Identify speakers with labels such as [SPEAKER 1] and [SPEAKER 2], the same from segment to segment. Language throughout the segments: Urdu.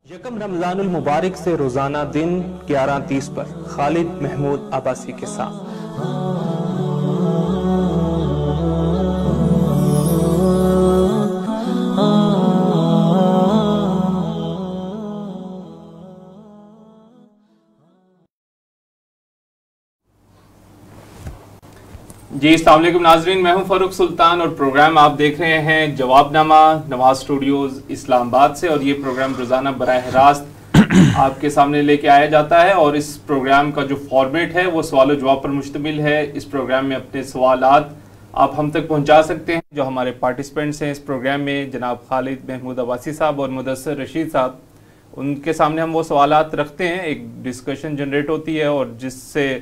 [SPEAKER 1] یکم رمضان المبارک سے روزانہ دن 11:30 پر خالد محمود عباسی کے ساتھ
[SPEAKER 2] جی السلام علیکم ناظرین، میں ہوں فاروق سلطان اور پروگرام آپ دیکھ رہے ہیں جواب نامہ نواز اسٹوڈیوز اسلام آباد سے، اور یہ پروگرام روزانہ براہ راست آپ کے سامنے لے کے آیا جاتا ہے، اور اس پروگرام کا جو فارمیٹ ہے وہ سوال و جواب پر مشتمل ہے۔ اس پروگرام میں اپنے سوالات آپ ہم تک پہنچا سکتے ہیں۔ جو ہمارے پارٹیسپینٹس ہیں اس پروگرام میں جناب خالد محمود عباسی صاحب اور مدثر رشید صاحب، ان کے سامنے ہم وہ سوالات رکھتے ہیں، ایک ڈسکشن جنریٹ ہوتی ہے اور جس سے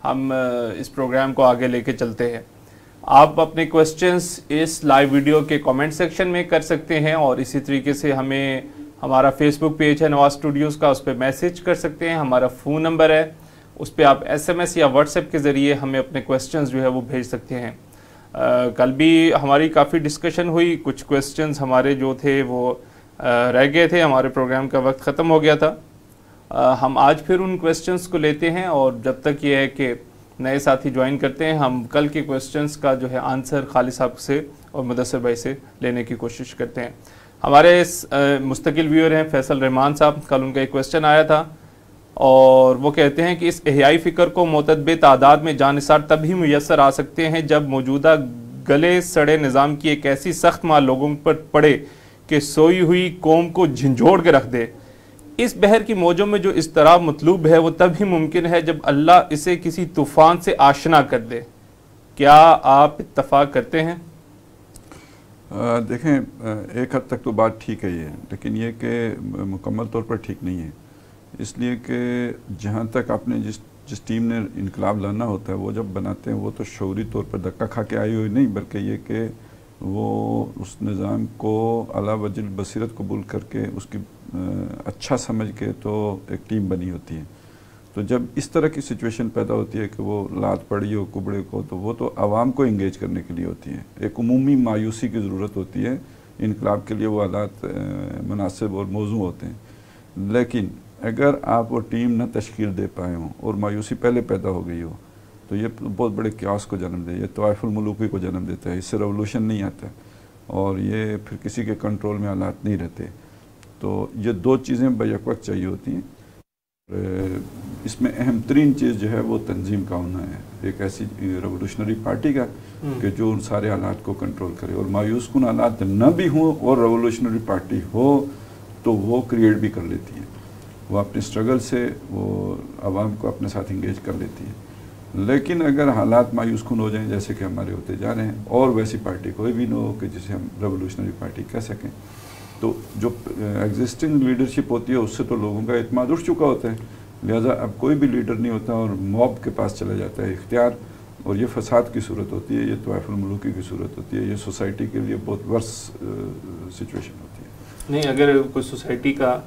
[SPEAKER 2] ہم اس پروگرام کو آگے لے کے چلتے ہیں۔ آپ اپنے کوسچنز اس لائیو ویڈیو کے کامنٹ سیکشن میں کر سکتے ہیں، اور اسی طریقے سے ہمیں ہمارا فیس بک پیج ہے نواز اسٹوڈیوز کا، اس پہ میسج کر سکتے ہیں۔ ہمارا فون نمبر ہے، اس پہ آپ SMS یا واٹس ایپ کے ذریعے ہمیں اپنے کوسچنز جو ہے وہ بھیج سکتے ہیں۔ کل بھی ہماری کافی ڈسکشن ہوئی، کچھ کوسچنز ہمارے جو تھے وہ رہ گئے تھے، ہمارے پروگرام کا وقت ختم ہو گیا تھا۔ ہم آج پھر ان کوسچنز کو لیتے ہیں، اور جب تک یہ ہے کہ نئے ساتھی جوائن کرتے ہیں، ہم کل کے کوسچنز کا جو ہے آنسر خالد صاحب سے اور مدثر بھائی سے لینے کی کوشش کرتے ہیں۔ ہمارے مستقل ویور ہیں فیصل رحمان صاحب، کل ان کا ایک کوسچن آیا تھا اور وہ کہتے ہیں کہ اس احیائی فکر کو معتدب تعداد میں جانثار تب ہی میسر آ سکتے ہیں جب موجودہ گلے سڑے نظام کی ایک ایسی سخت مار لوگوں پر پڑے کہ سوئی ہوئی قوم کو جھنجھوڑ کے رکھ دے۔ اس بحر کی موجوں میں جو اضطراب مطلوب ہے وہ تب ہی ممکن ہے جب اللہ اسے کسی طوفان سے آشنا کر دے۔ کیا آپ اتفاق کرتے ہیں؟
[SPEAKER 3] دیکھیں، ایک حد تک تو بات ٹھیک ہے یہ، لیکن یہ کہ مکمل طور پر ٹھیک نہیں ہے، اس لیے کہ جہاں تک آپ نے جس ٹیم نے انقلاب لانا ہوتا ہے وہ جب بناتے ہیں وہ تو شعوری طور پر دھکا کھا کے آئی ہوئی نہیں، بلکہ یہ کہ وہ اس نظام کو اعلیٰ وجہ بصیرت قبول کر کے اس کی اچھا سمجھ کے تو ایک ٹیم بنی ہوتی ہے۔ تو جب اس طرح کی سچویشن پیدا ہوتی ہے کہ وہ لات پڑی ہو کبڑے کو، تو وہ تو عوام کو انگیج کرنے کے لیے ہوتی ہے، ایک عمومی مایوسی کی ضرورت ہوتی ہے، انقلاب کے لیے وہ حالات مناسب اور موزوں ہوتے ہیں۔ لیکن اگر آپ وہ ٹیم نہ تشکیل دے پائے ہوں اور مایوسی پہلے پیدا ہو گئی ہو تو یہ بہت بڑے کیاس کو جنم دے، یہ طوائف الملوکی کو جنم دیتا ہے، اس سے ریولوشن نہیں آتا اور یہ پھر کسی کے کنٹرول میں حالات نہیں رہتے۔ تو یہ دو چیزیں بیک وقت چاہیے ہوتی ہیں۔ اس میں اہم ترین چیز جو ہے وہ تنظیم کا ہونا ہے، ایک ایسی ریولوشنری پارٹی کا کہ جو ان سارے حالات کو کنٹرول کرے، اور مایوس کن حالات نہ بھی ہوں اور ریولوشنری پارٹی ہو تو وہ کریٹ بھی کر لیتی ہے، وہ اپنے اسٹرگل سے وہ عوام کو اپنے ساتھ انگیج کر لیتی ہے۔ لیکن اگر حالات مایوس کن ہو جائیں جیسے کہ ہمارے ہوتے جا رہے ہیں، اور ویسی پارٹی کوئی بھی نہ ہو کہ جسے ہم ریولوشنری پارٹی کہہ سکیں، تو جو ایگزسٹنگ لیڈرشپ ہوتی ہے اس سے تو لوگوں کا اعتماد اٹھ چکا ہوتا ہے، لہٰذا اب کوئی بھی لیڈر نہیں ہوتا اور موب کے پاس چلا جاتا ہے اختیار، اور یہ فساد کی صورت ہوتی ہے، یہ طوائف الملوکی کی صورت ہوتی ہے، یہ سوسائٹی کے لیے بہت ورس سچویشن ہوتی ہے۔
[SPEAKER 2] نہیں، اگر کوئی سوسائٹی کا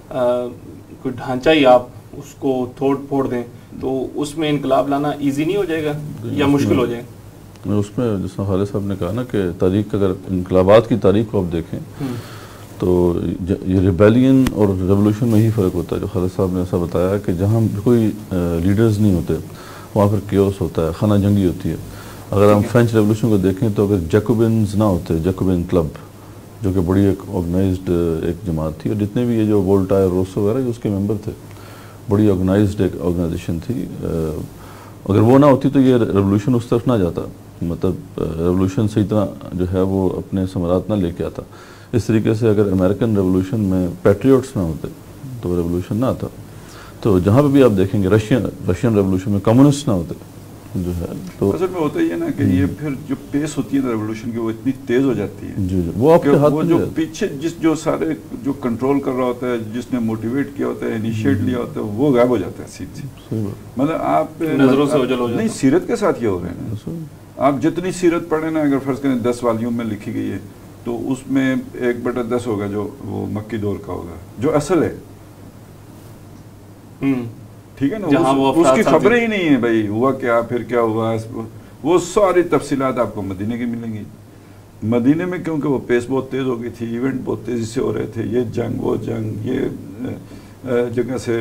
[SPEAKER 2] کوئی ڈھانچہ ہی آپ اس کو توڑ پھوڑ دیں تو اس میں انقلاب لانا ایزی نہیں ہو جائے گا یا مشکل ہو جائے گا؟
[SPEAKER 4] اس میں جس طرح خالد صاحب نے کہا نا کہ تاریخ، اگر انقلابات کی تاریخ کو آپ دیکھیں تو یہ ریبیلین اور ریولوشن میں ہی فرق ہوتا ہے۔ جو خالد صاحب نے ایسا بتایا کہ جہاں کوئی لیڈرز نہیں ہوتے وہاں پر کیوس ہوتا ہے، خانہ جنگی ہوتی ہے۔ اگر ہم فرینچ ریولوشن کو دیکھیں تو اگر جیکوبنز نہ ہوتے، جیکوبن کلب جو کہ بڑی ایک آرگنائزڈ ایک جماعت تھی، اور جتنے بھی یہ جو وولٹائر روسو وغیرہ اس کے ممبر تھے، بڑی آرگنائزڈ ایک آرگنائزیشن تھی، اگر وہ نہ ہوتی تو یہ ریولوشن اس طرف نہ جاتا، مطلب ریولوشن صحیح طرح جو ہے وہ اپنے ثمرات نہ لے کے آتا۔ اس طریقے سے اگر امریکن ریولوشن میں پیٹریوٹس نہ ہوتے تو ریولوشن نہ آتا۔ تو جہاں پہ بھی آپ دیکھیں گے رشین ریولوشن میں کمیونسٹ نہ ہوتے جو ہے، تو
[SPEAKER 3] اصل میں ہوتا ہی ہے نا کہ یہ پھر جو پیس ہوتی ہے ریولوشن کی وہ اتنی تیز ہو جاتی ہے
[SPEAKER 4] جی وہ آپ کے ہاتھ میں
[SPEAKER 3] جو پیچھے جو سارے جو کنٹرول کر رہا ہوتا ہے، جس نے موٹیویٹ کیا ہوتا ہے، انیشیٹ لیا ہوتا ہے، وہ غائب ہو جاتا ہے سیدھی۔ مطلب آپ
[SPEAKER 2] نظروں سے اوجھل ہو جاتا ہے۔
[SPEAKER 3] نہیں، سیرت کے ساتھ یہ ہو رہے ہیں، آپ جتنی سیرت پڑھیں نا، اگر فرض کریں 10 والیوم میں لکھی گئی ہے تو اس میں 1/10 ہوگا جو وہ مکی دور کا ہوگا، جو اصل ہے، ٹھیک ہے نا، اس کی خبریں ہی نہیں ہیں بھائی ہوا کیا، پھر کیا ہوا، وہ ساری تفصیلات آپ کو مدینے کی ملیں گی۔ مدینے میں کیونکہ وہ پیس بہت تیز ہو گئی تھی، ایونٹ بہت تیزی سے ہو رہے تھے، یہ جنگ وہ جنگ، یہ جگہ سے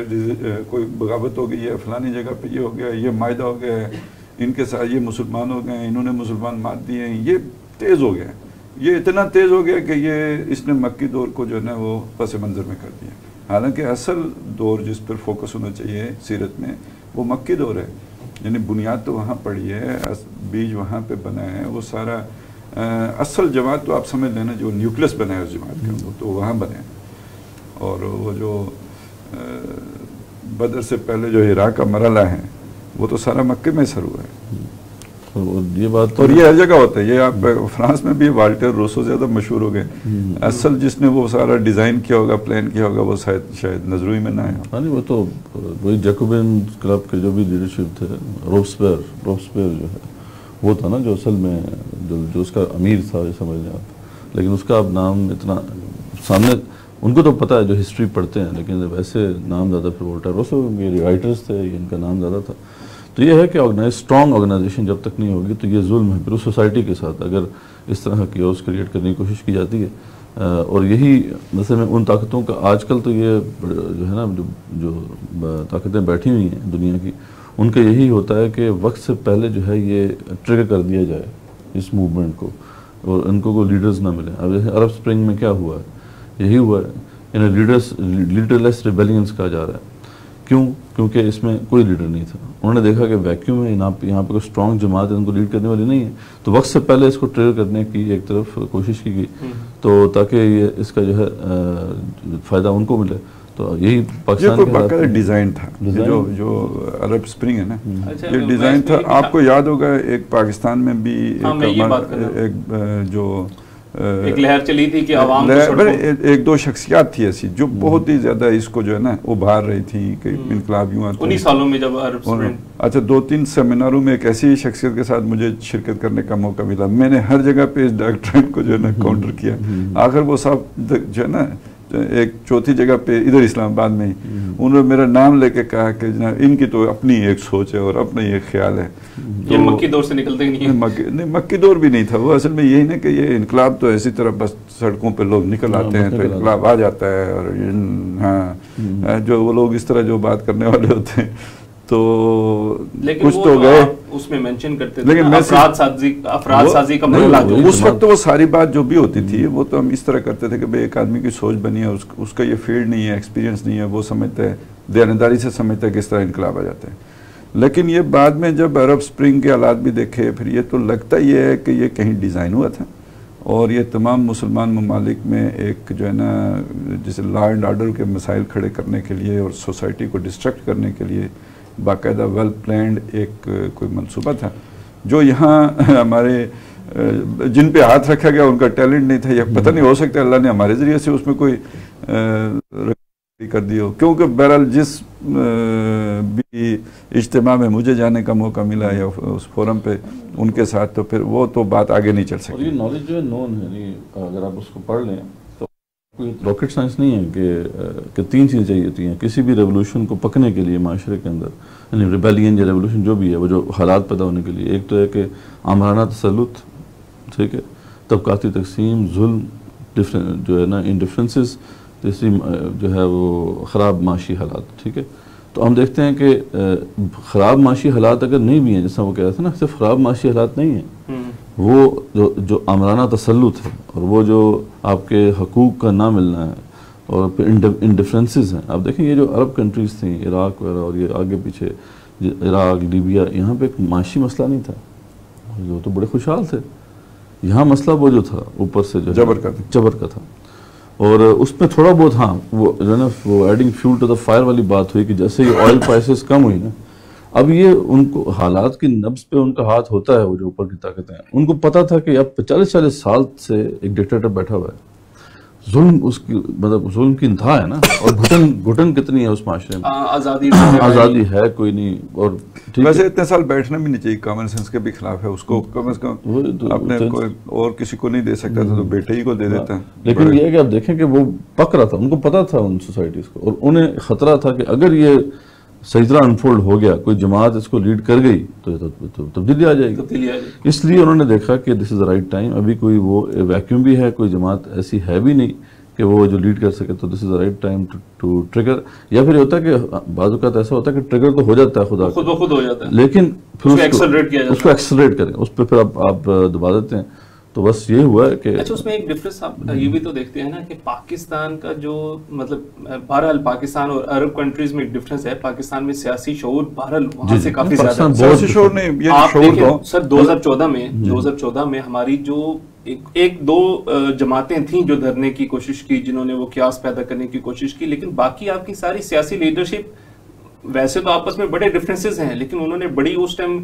[SPEAKER 3] کوئی بغاوت ہو گئی ہے، فلانی جگہ پہ یہ ہو گیا، یہ معاہدہ ہو گیا ہے، ان کے ساتھ یہ مسلمان ہو گئے ہیں، انہوں نے مسلمان مار دیے ہیں، یہ تیز ہو گیا ہے، یہ اتنا تیز ہو گیا کہ یہ اس نے مکی دور کو جو ہے نا وہ پس منظر میں کر دیا. حالانکہ اصل دور جس پر فوکس ہونا چاہیے سیرت میں وہ مکی دور ہے، یعنی بنیاد تو وہاں پڑی ہے، بیج وہاں پہ بنا ہے، وہ سارا اصل جماعت تو آپ سمجھ لینا جو نیوکلس بنا ہے اس جماعت کا وہ تو وہاں بنے. اور وہ جو بدر سے پہلے جو ہیرا کا مرحلہ ہے وہ تو سارا مکے میں سر ہوا ہے.
[SPEAKER 4] یہ بات
[SPEAKER 3] اور یہ ہر جگہ ہوتا ہے، یہ آپ فرانس میں بھی والٹر روسو زیادہ مشہور ہو گئے، اصل جس نے وہ سارا ڈیزائن کیا ہوگا، پلان کیا ہوگا، وہ شاید نظروی میں نہ آیا.
[SPEAKER 4] ہاں نہیں، وہ تو وہی جیکوبین کلب کے جو بھی لیڈرشپ تھے، روبسپیئر جو ہے وہ تھا نا جو اصل میں جو اس کا امیر تھا، یہ سمجھ لیں آپ. لیکن اس کا اب نام اتنا سامنے ان کو تو پتہ ہے جو ہسٹری پڑھتے ہیں، لیکن ویسے نام زیادہ پھر والٹر روسو یہ رائٹرز تھے، ان کا نام زیادہ تھا. تو یہ ہے کہ اسٹرانگ آرگنائزیشن جب تک نہیں ہوگی تو یہ ظلم ہے پھر اس سوسائٹی کے ساتھ اگر اس طرح کی کیوس کریٹ کرنے کی کوشش کی جاتی ہے. اور یہی مثلا ان طاقتوں کا آج کل تو یہ جو ہے نا جو طاقتیں بیٹھی ہوئی ہیں دنیا کی، ان کا یہی ہوتا ہے کہ وقت سے پہلے جو ہے یہ ٹریگر کر دیا جائے اس موومنٹ کو، اور ان کو کوئی لیڈرز نہ ملیں. اب جیسے عرب سپرنگ میں کیا ہوا ہے، یہی ہوا ہے، انہیں لیڈرلیس ریبیلینز کہا جا رہا ہے. کیوں؟ کیونکہ اس میں کوئی لیڈر نہیں تھا. انہوں نے دیکھا کہ ویکیوم ہے، یہاں پہ کوئی اسٹرانگ جماعت ان کو لیڈ کرنے والی نہیں ہے، تو وقت سے پہلے اس کو ٹریگر کرنے کی ایک طرف کوشش کی گئی تو تاکہ یہ اس کا جو ہے فائدہ ان کو ملے. تو یہی پاکستان
[SPEAKER 3] کا ڈیزائن تھا، جو عرب سپرنگ ہے نا، یہ ڈیزائن تھا. آپ کو یاد ہوگا ایک پاکستان میں بھی ایک جو
[SPEAKER 2] ایک لہر چلی تھی کہ عوام
[SPEAKER 3] ایک دو شخصیات تھی ایسی جو بہت ہی زیادہ اس کو جو ہے نا ابھار رہی تھی کہ انقلاب یوں آتا ہے.
[SPEAKER 2] 19 سالوں میں جب عرب سپرنگ،
[SPEAKER 3] اچھا 2-3 سیمیناروں میں ایک ایسی شخصیت کے ساتھ مجھے شرکت کرنے کا موقع ملا. میں نے ہر جگہ پہ اس ڈاکٹرین کو جو ہے نا کاؤنٹر کیا. آخر وہ صاحب جو ہے نا ایک چوتھی جگہ پہ ادھر اسلام آباد میں انہوں نے میرا نام لے کے کہا کہ جناب ان کی تو اپنی ایک سوچ ہے اور اپنا ایک خیال ہے.
[SPEAKER 2] یہ مکی دور سے نکلتے ہی نہیں،
[SPEAKER 3] مکی دور بھی نہیں تھا وہ. اصل میں یہی نہیں کہ یہ انقلاب تو ایسی طرح بس سڑکوں پہ لوگ نکل آتے ہیں تو انقلاب آ جاتا ہے. اور ہاں جو وہ لوگ اس طرح جو بات کرنے والے ہوتے ہیں تو کچھ تو گئے
[SPEAKER 2] اس میں مینشن کرتے تھے افراد سازی کا مرحلہ.
[SPEAKER 3] اس وقت وہ ساری بات جو بھی ہوتی تھی وہ تو ہم اس طرح کرتے تھے کہ بھئی ایک آدمی کی سوچ بنی ہے، اس کا یہ فیلڈ نہیں ہے، ایکسپیرینس نہیں ہے، وہ سمجھتا ہے، دیانتداری سے سمجھتا ہے کہ اس طرح انقلاب آ جاتے ہیں. لیکن یہ بعد میں جب عرب سپرنگ کے حالات بھی دیکھے پھر یہ تو لگتا یہ ہے کہ یہ کہیں ڈیزائن ہوا تھا اور یہ تمام مسلمان ممالک میں ایک جو ہے نا جسے لا اینڈ آرڈر کے مسائل کھڑے کرنے کے لیے اور سوسائٹی کو ڈسٹرکٹ کرنے کے لیے باقاعدہ ویل پلانڈ ایک کوئی منصوبہ تھا جو یہاں ہمارے جن پہ ہاتھ رکھا گیا ان کا ٹیلنٹ نہیں تھا، یا پتہ نہیں ہو سکتا اللہ نے ہمارے ذریعے سے اس میں کوئی کر دی ہو. کیونکہ بہرحال جس بھی اجتماع میں مجھے جانے کا موقع ملا یا اس فورم پہ ان کے ساتھ تو پھر وہ تو بات آگے نہیں چل سکتی.
[SPEAKER 4] اور یہ نالج جو ہے نون ہے، اگر آپ اس کو پڑھ لیں تو کوئی راکٹ سائنس نہیں ہے کہ 3 چیزیں چاہیے ہوتی ہیں کسی بھی ریولوشن کو پکنے کے لیے معاشرے کے اندر، یعنی ریبیلین یا ریولوشن جو بھی ہے وہ جو حالات پیدا ہونے کے لیے. ایک تو ہے کہ آمرانہ تسلط، ٹھیک ہے، طبقاتی تقسیم، ظلم، جو ہے نا انڈیفرنسز، تیسری جو ہے وہ خراب معاشی حالات. ٹھیک ہے، تو ہم دیکھتے ہیں کہ خراب معاشی حالات اگر نہیں بھی ہیں، جیسا وہ کہہ رہا تھا نا، صرف خراب معاشی حالات نہیں ہیں، وہ جو آمرانہ تسلط ہے اور وہ جو آپ کے حقوق کا نہ ملنا ہے اور پھر انڈیفرنسز ہیں. آپ دیکھیں یہ جو عرب کنٹریز تھیں، عراق وغیرہ اور یہ آگے پیچھے عراق، لیبیا، یہاں پہ ایک معاشی مسئلہ نہیں تھا، وہ تو بڑے خوشحال تھے. یہاں مسئلہ وہ جو تھا اوپر سے جو جبر کا تھا. اور اس میں تھوڑا بہت ہاں وہ جو ہے نا وہ adding fuel to the fire والی بات ہوئی کہ جیسے یہ آئل پرائسز کم ہوئی نا، اب یہ ان کو حالات کی نبض پہ ان کا ہاتھ ہوتا ہے. وہ جو اوپر کی طاقتیں ہیں ان کو پتہ تھا کہ اب 40 سال سے ایک ڈکٹیٹر بیٹھا ہوا ہے، ظلم اس کی مطلب ظلم کی انتہا ہے نا، اور گھٹن کتنی ہے اس معاشرے میں، آزادی ہے کوئی نہیں. اور
[SPEAKER 3] ویسے اتنے سال بیٹھنا بھی نہیں چاہیے، کامن سینس کے بھی خلاف ہے. اس کو کم از کم اپنے کوئی اور کسی کو نہیں دے سکتا تھا تو بیٹے ہی کو دے دیتا.
[SPEAKER 4] لیکن یہ ہے کہ آپ دیکھیں کہ وہ پک رہا تھا، ان کو پتا تھا ان سوسائٹیز کو، اور انہیں خطرہ تھا کہ اگر یہ صحیح طرح انفولڈ ہو گیا، کوئی جماعت اس کو لیڈ کر گئی تو تبدیلی آ جائے گی. اس لیے انہوں نے دیکھا کہ دس از دا رائٹ ٹائم. ابھی کوئی وہ ویکیوم بھی ہے، کوئی جماعت ایسی ہے بھی نہیں کہ وہ جو لیڈ کر سکے، تو this is the right time to trigger. یا پھر یہ ہوتا ہے کہ بعض اوقات ایسا ہوتا ہے کہ ٹریگر تو ہو جاتا ہے خدا
[SPEAKER 2] خود بخود ہو جاتا ہے،
[SPEAKER 4] لیکن پھر اس کو ایکسلریٹ کریں، اس پہ پھر آپ دبا دیتے ہیں. تو بس یہ ہوا ہے کہ
[SPEAKER 2] اچھا اس میں ایک ڈفرینس آپ یہ بھی تو دیکھتے ہیں نا کہ پاکستان کا جو مطلب بہرحال پاکستان اور عرب کنٹریز میں ایک ڈفرینس ہے. پاکستان میں سیاسی شعور بہرحال وہاں سے کافی زیادہ ہے.
[SPEAKER 3] سیاسی شعور نہیں،
[SPEAKER 2] آپ دیکھیں سر 2014 میں ہماری جو ایک دو جماعتیں تھیں جو دھرنے کی کوشش کی، جنہوں نے وہ قیاس پیدا کرنے کی کوشش کی، لیکن باقی آپ کی ساری سیاسی لیڈرشپ ویسے تو آپس میں بڑے ڈفرینسز ہیں، لیکن انہوں نے بڑی اس ٹائم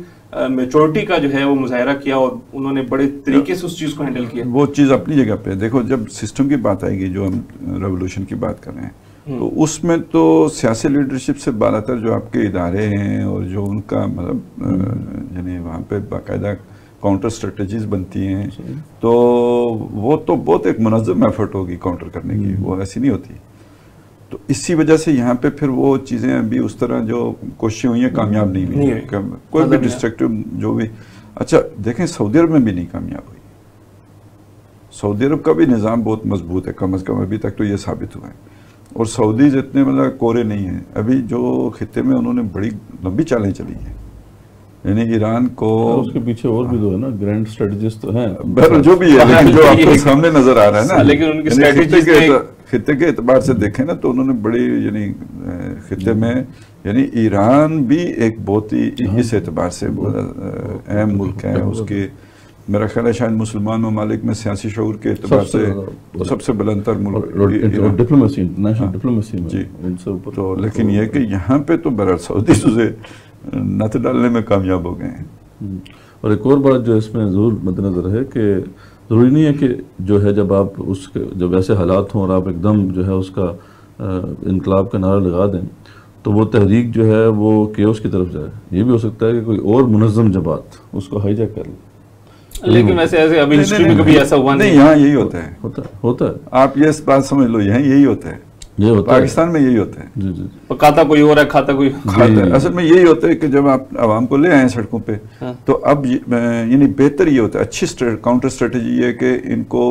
[SPEAKER 2] میچورٹی کا جو ہے وہ مظاہرہ کیا اور انہوں نے بڑے طریقے سے اس چیز کو ہینڈل کیا.
[SPEAKER 3] وہ چیز اپنی جگہ پہ دیکھو، جب سسٹم کی بات آئے گی، جو ہم ریولوشن کی بات کر رہے ہیں، تو اس میں تو سیاسی لیڈرشپ سے بالا تر جو آپ کے ادارے ہیں اور جو ان کا مطلب یعنی وہاں پہ باقاعدہ کاؤنٹر اسٹریٹجیز بنتی ہیں، تو وہ تو بہت ایک منظم ایفرٹ ہوگی کاؤنٹر کرنے کی، وہ ایسی نہیں ہوتی. تو اسی وجہ سے یہاں پہ پھر وہ چیزیں ابھی اس طرح جو کوششیں ہوئی ہیں کامیاب نہیں ہوئی، کوئی بھی ڈسٹرکٹیو جو بھی. اچھا دیکھیں سعودی عرب میں بھی نہیں کامیاب ہوئی. سعودی عرب کا بھی نظام بہت مضبوط ہے، کم از کم ابھی تک تو یہ ثابت ہوا ہے. اور سعودیز اتنے مطلب کورے نہیں ہیں. ابھی جو خطے میں انہوں نے بڑی لمبی چالیں چلی ہیں، یعنی ایران کو
[SPEAKER 4] اس کے پیچھے اور بھی تو ہے نا گرینڈ اسٹریٹجسٹ تو ہیں،
[SPEAKER 3] جو بھی ہے، لیکن جو آپ کو سامنے نظر آ رہا ہے نا،
[SPEAKER 2] لیکن ان کی اسٹریٹجی
[SPEAKER 3] خطے کے اعتبار سے دیکھیں نا تو انہوں نے بڑی یعنی خطے میں یعنی ایران بھی ایک بہت ہی اس اعتبار سے اہم ملک ہے. اس کے میرا خیال ہے شاید مسلمان ممالک میں سیاسی شعور کے اعتبار سے سب سے بلند تر ملک
[SPEAKER 4] ڈپلومیسی، انٹرنیشنل ڈپلومیسی میں.
[SPEAKER 3] جی تو لیکن یہ کہ یہاں پہ تو بہرحال سعودی سے نت ڈالنے میں کامیاب ہو گئے ہیں.
[SPEAKER 4] اور ایک اور بات جو اس میں ضرور مد نظر ہے کہ ضروری نہیں ہے کہ جو ہے جب آپ اس کے جب ایسے حالات ہوں اور آپ ایک دم جو ہے اس کا انقلاب کا نعرہ لگا دیں تو وہ تحریک جو ہے وہ کیوس کی طرف جائے. یہ بھی ہو سکتا ہے کہ کوئی اور منظم جماعت اس کو ہائی جیک کر لے.
[SPEAKER 2] لیکن ویسے ایسے ابھی ہسٹری میں کبھی ایسا ہوا نہیں.
[SPEAKER 3] یہاں یہی ہوتا
[SPEAKER 4] ہے.
[SPEAKER 3] آپ یہ بات سمجھ لو، یہاں یہی ہوتا ہے، پاکستان میں یہی ہوتا ہے.
[SPEAKER 4] جی جی
[SPEAKER 2] پکاتا کوئی اور ہے، کھاتا کوئی
[SPEAKER 3] کھاتا ہے. اصل میں یہی ہوتا ہے کہ جب آپ عوام کو لے آئیں سڑکوں پہ تو اب یعنی بہتر یہ ہوتا ہے، اچھی کاؤنٹر اسٹریٹجی یہ ہے کہ ان کو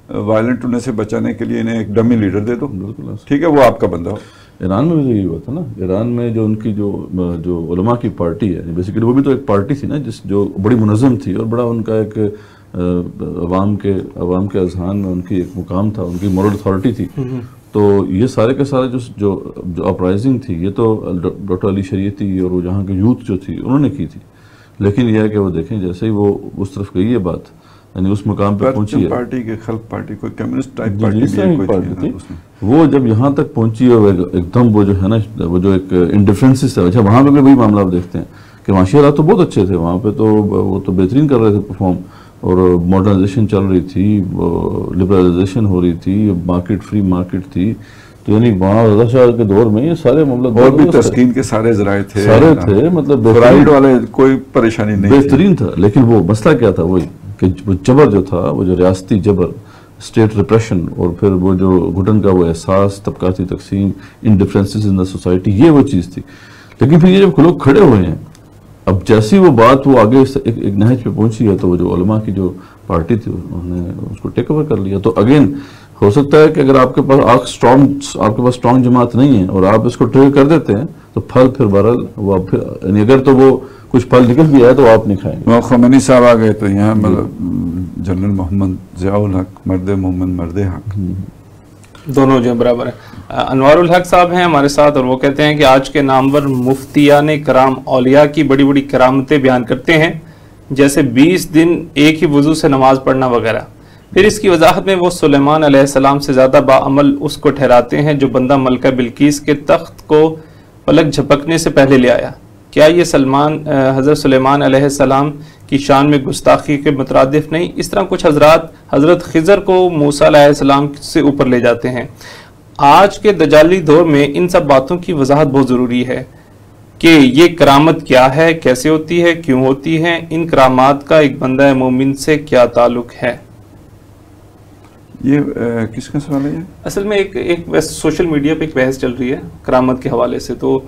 [SPEAKER 3] وائلنٹ ہونے سے بچانے کے لیے انہیں ایک ڈمی لیڈر دے دو، ٹھیک ہے، وہ آپ کا بندہ ہو.
[SPEAKER 4] ایران میں بھی یہی ہوا تھا نا. ایران میں جو ان کی جو علماء کی پارٹی ہے بیسیکلی، وہ بھی تو ایک پارٹی تھی نا جو بڑی منظم تھی اور بڑا ان کا ایک عوام کے اذہان میں ان کی ایک مقام تھا، ان کی مورل اتھارٹی تھی. تو یہ سارے کے سارے جو اپرائزنگ تھی یہ تو ڈاکٹر علی شریعتی اور وہ جہاں کے یوتھ جو تھی انہوں نے کی تھی. لیکن یہ ہے کہ وہ دیکھیں جیسے ہی وہ اس طرف گئی ہے بات، یعنی اس مقام پہ پہنچی ہے
[SPEAKER 3] پارٹی کے خلق پارٹی کوئی کمیونسٹ ٹائپ پارٹی
[SPEAKER 4] تھی، وہ جب یہاں تک پہنچی اور ایک دم وہ جو ہے نا وہ جو ایک انڈیفرنسز ہے. اچھا وہاں پہ بھی وہی معاملہ آپ دیکھتے ہیں کہ معاشی حالات تو بہت اچھے تھے وہاں پہ، تو وہ تو بہترین کر رہے تھے پرفارم، اور ماڈرنائزیشن چل رہی تھی، لبرلائزیشن ہو رہی تھی، مارکیٹ فری مارکیٹ تھی. تو یعنی وہاں رضا شاہ کے دور میں یہ سارے معاملات
[SPEAKER 3] اور بھی تسکین کے سارے ذرائع
[SPEAKER 4] تھے، مطلب
[SPEAKER 3] فرائیڈ والے کوئی پریشانی نہیں،
[SPEAKER 4] بہترین تھا. لیکن وہ مسئلہ کیا تھا وہی کہ وہ جبر جو تھا، وہ جو ریاستی جبر، اسٹیٹ ریپریشن، اور پھر وہ جو گھٹن کا وہ احساس، طبقاتی تقسیم، انڈیفرنسز ان دا سوسائٹی، یہ وہ چیز تھی. لیکن پھر یہ جب لوگ کھڑے ہوئے ہیں، اب جیسی وہ بات وہ آگے ایک نہج پہ پہنچی ہے تو وہ جو علماء کی جو پارٹی تھی انہوں نے اس کو ٹیک اوور کر لیا. تو اگین ہو سکتا ہے کہ اگر آپ کے پاس اسٹرانگ جماعت نہیں ہے اور آپ اس کو ٹریگر کر دیتے ہیں تو پھل پھر بہرحال وہ پھر یعنی اگر تو وہ کچھ پھل نکل بھی آئے تو آپ نہیں کھائیں گے.
[SPEAKER 3] خمینی صاحب آ گئے تو یہاں مطلب جنرل محمد ضیاء الحق، مرد محمد مرد حق،
[SPEAKER 2] دونوں جو برابر ہیں. انوار الحق صاحب ہیں ہمارے ساتھ اور وہ کہتے ہیں کہ آج کے نامور مفتیان کرام اولیاء کی بڑی بڑی کرامتیں بیان کرتے ہیں، جیسے 20 دن ایک ہی وضو سے نماز پڑھنا وغیرہ. پھر اس کی وضاحت میں وہ سلیمان علیہ السلام سے زیادہ باعمل اس کو ٹھہراتے ہیں جو بندہ ملکہ بلقیس کے تخت کو پلک جھپکنے سے پہلے لے آیا. کیا یہ حضرت سلیمان علیہ السلام کی شان میں گستاخی کے مترادف نہیں؟ اس طرح کچھ حضرات حضرت خضر کو موسیٰ علیہ السلام سے اوپر لے جاتے ہیں. آج کے دجالی دور میں ان سب باتوں کی وضاحت بہت ضروری ہے کہ یہ کرامت کیا ہے، کیسے ہوتی ہے، کیوں ہوتی ہے، ان کرامات کا ایک بندہ مومن سے کیا تعلق ہے.
[SPEAKER 3] یہ کس کا سوال ہے؟
[SPEAKER 2] اصل میں ایک سوشل میڈیا پہ ایک بحث چل رہی ہے کرامت کے حوالے سے. تو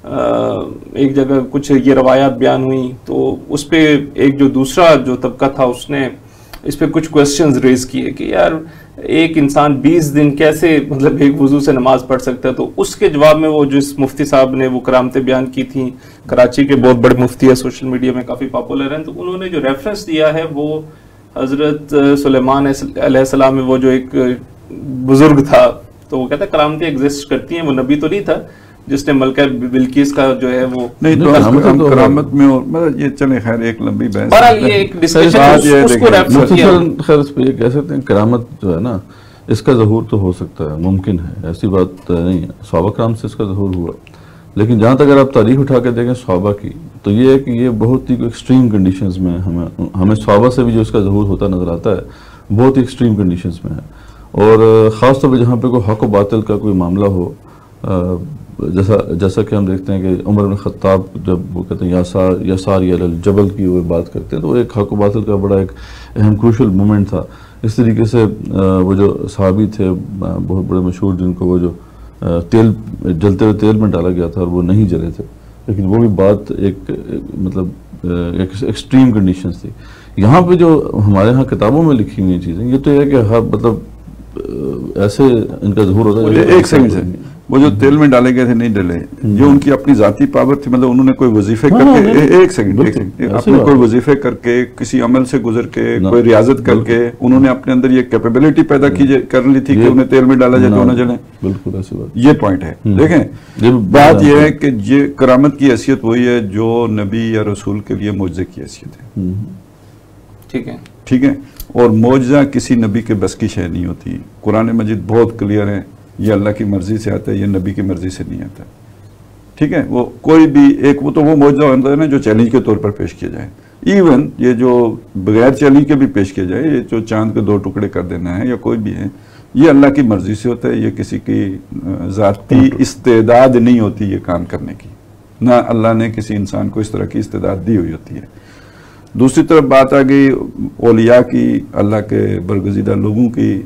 [SPEAKER 2] ایک جگہ کچھ یہ روایات بیان ہوئی تو اس پہ ایک جو دوسرا جو طبقہ تھا اس نے اس پہ کچھ کوسچنز ریز کیے کہ یار ایک انسان 20 دن کیسے مطلب ایک وضو سے نماز پڑھ سکتا ہے. تو اس کے جواب میں وہ جس مفتی صاحب نے وہ کرامتیں بیان کی تھیں, کراچی کے بہت بڑے مفتی ہے, سوشل میڈیا میں کافی پاپولر ہیں, تو انہوں نے جو ریفرنس دیا ہے وہ حضرت سلیمان علیہ السلام میں وہ جو ایک بزرگ تھا, تو وہ کہتا ہے کرامتیں ایگزسٹ کرتی ہیں, وہ نبی تو نہیں تھا جس نے ملکہ بلقیس کا جو ہے وہ
[SPEAKER 3] نہیں تو کرامت میں مطلب یہ چلے خیر ایک لمبی بحث
[SPEAKER 2] بہرحال یہ ایک ڈسکشن اس کو ریفر کیا.
[SPEAKER 4] خیر اس پہ یہ کہہ سکتے ہیں کرامت جو ہے نا اس کا ظہور تو ہو سکتا ہے, ممکن ہے, ایسی بات نہیں ہے. صحابہ کرام سے اس کا ظہور ہوا, لیکن جہاں تک اگر آپ تاریخ اٹھا کے دیکھیں صحابہ کی تو یہ ہے کہ یہ بہت ہی ایکسٹریم کنڈیشنز میں ہمیں صحابہ سے بھی جو اس کا ظہور ہوتا نظر آتا ہے بہت ہی ایکسٹریم کنڈیشنز میں ہے. اور خاص طور پہ جہاں پہ کوئی حق و باطل کا کوئی معاملہ ہو, جیسا کہ ہم دیکھتے ہیں کہ عمر بن خطاب جب وہ کہتے ہیں یسار علی الجبل کی وہ بات کرتے ہیں تو وہ ایک حق و باطل کا بڑا ایک اہم کروشل مومنٹ تھا. اس طریقے سے وہ جو صحابی تھے بہت بڑے مشہور جن کو وہ جو تیل جلتے ہوئے تیل میں ڈالا گیا تھا اور وہ نہیں جلے تھے, لیکن وہ بھی بات ایک مطلب ایکسٹریم کنڈیشنز تھی. یہاں پہ جو ہمارے ہاں کتابوں میں لکھی ہوئی چیزیں یہ تو یہ کہ ہر مطلب ایسے ان کا ظہور ہوتا ہے.
[SPEAKER 3] ایک سیکنڈ سے وہ جو تیل میں ڈالے گئے تھے نہیں ڈلے, جو ان کی اپنی ذاتی پاور تھی, مطلب انہوں نے کوئی وظیفے کر کے ایک سیکنڈ اپنے کوئی وظیفے کر کے کسی عمل سے گزر کے کوئی ریاضت کر کے انہوں نے اپنے اندر یہ کیپیبلٹی پیدا کر لی تھی کہ انہیں تیل میں ڈالا جائے تو نہ جلیں.
[SPEAKER 4] بالکل ایسی بات,
[SPEAKER 3] یہ پوائنٹ ہے. دیکھیں بات یہ ہے کہ یہ کرامت کی حیثیت وہی ہے جو نبی یا رسول کے لیے معجزے کی حیثیت ہے. ٹھیک ہے, اور معجزہ کسی نبی کے بس کی شے نہیں ہوتی. قرآن مجید بہت کلیئر ہے, یہ اللہ کی مرضی سے آتا ہے, یہ نبی کی مرضی سے نہیں آتا. ٹھیک ہے, وہ کوئی بھی ایک وہ تو وہ معجزہ ہوتا ہے نا جو چیلنج کے طور پر پیش کیا جائے. ایون یہ جو بغیر چیلنج کے بھی پیش کیا جائے, یہ جو چاند کے 2 ٹکڑے کر دینا ہے یا کوئی بھی ہے, یہ اللہ کی مرضی سے ہوتا ہے. یہ کسی کی ذاتی استعداد نہیں ہوتی یہ کام کرنے کی, نہ اللہ نے کسی انسان کو اس طرح کی استعداد دی ہوئی ہوتی ہے. دوسری طرف بات آ گئی اولیاء کی, اللہ کے برگزیدہ لوگوں کی,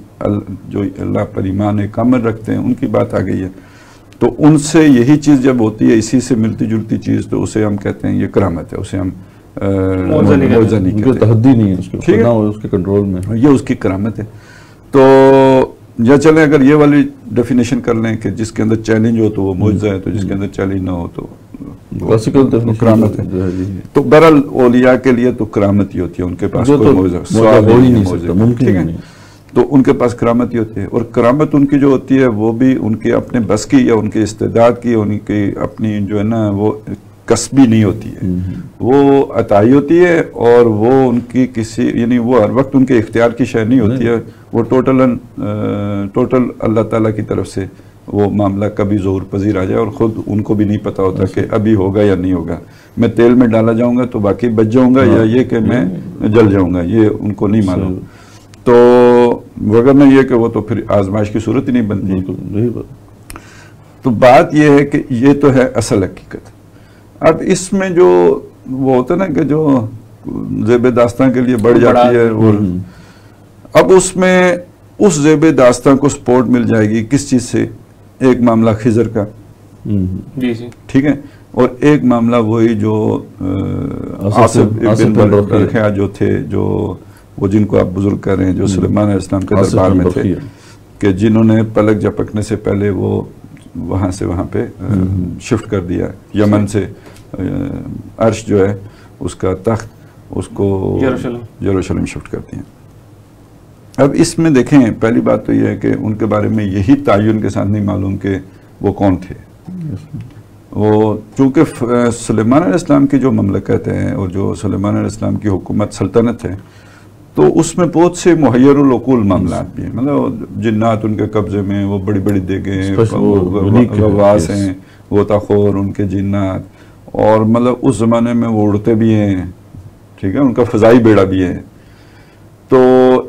[SPEAKER 3] جو اللہ پر ایمان کامل رکھتے ہیں, ان کی بات آ گئی ہے. تو ان سے یہی چیز جب ہوتی ہے, اسی سے ملتی جلتی چیز, تو اسے ہم کہتے ہیں یہ کرامت ہے, اسے ہم معجزہ نہیں کہتے,
[SPEAKER 4] تحدی نہیں ہے اس کے کنٹرول میں,
[SPEAKER 3] یہ اس کی کرامت ہے. تو یا چلیں اگر یہ والی ڈیفینیشن کر لیں کہ جس کے اندر چیلنج ہو تو وہ معجزہ ہے, تو جس کے اندر چیلنج نہ ہو تو کرامت ہے. تو بہرحال اولیاء کے لیے تو کرامت ہی ہوتی ہے, ان کے پاس کوئی معجزہ ہو ہی نہیں سکتا, ممکن نہیں, تو ان کے پاس کرامت ہی ہوتی ہے. اور کرامت ان کی جو ہوتی ہے وہ بھی ان کے اپنے بس کی یا ان کے استعداد کی, ان کی اپنی جو ہے نا وہ کسبی نہیں ہوتی ہے, وہ عطائی ہوتی ہے. اور وہ ان کی کسی یعنی وہ ہر وقت ان کے اختیار کی شے نہیں ہوتی ہے, وہ ٹوٹل اللہ تعالیٰ کی طرف سے وہ معاملہ کبھی ظہور پذیر آ جائے, اور خود ان کو بھی نہیں پتا ہوتا کہ ابھی ہوگا یا نہیں ہوگا. میں تیل میں ڈالا جاؤں گا تو باقی بچ جاؤں گا یا یہ کہ میں جل جاؤں گا, یہ ان کو نہیں معلوم. تو وگرنہ یہ کہ وہ تو پھر آزمائش کی صورت ہی نہیں بنتی. تو بات یہ ہے کہ یہ تو ہے اصل حقیقت. اب اس میں جو وہ ہوتا ہے نا کہ جو زیب داستان کے لیے بڑھ جاتی ہے, اور اب اس میں اس زیب داستان کو سپورٹ مل جائے گی کس چیز سے؟ ایک معاملہ خضر کا, ٹھیک ہے, اور ایک معاملہ وہی جو آصف بن برخیا جو تھے, جو وہ جن کو آپ بزرگ کہہ رہے ہیں, جو سلیمان علیہ السلام کے دربار میں تھے, کہ جنہوں نے پلک جھپکنے سے پہلے وہ وہاں سے وہاں پہ شفٹ کر دیا, یمن سے عرش جو ہے اس کا تخت اس کو یروشلم شفٹ کر دیا. اب اس میں دیکھیں پہلی بات تو یہ ہے کہ ان کے بارے میں یہی تعین کے ساتھ نہیں معلوم کہ وہ کون تھے. وہ چونکہ سلیمان علیہ السلام کی جو مملکت ہے اور جو سلیمان علیہ السلام کی حکومت سلطنت ہے, تو اس میں بہت سے محیر العقول معاملات بھی ہیں. مطلب جنات ان کے قبضے میں, وہ بڑی بڑی دیگیں, غواص ہیں, غوطہ-خور ان کے جنات, اور مطلب اس زمانے میں وہ اڑتے بھی ہیں, ٹھیک ہے, ان کا فضائی بیڑا بھی ہے. تو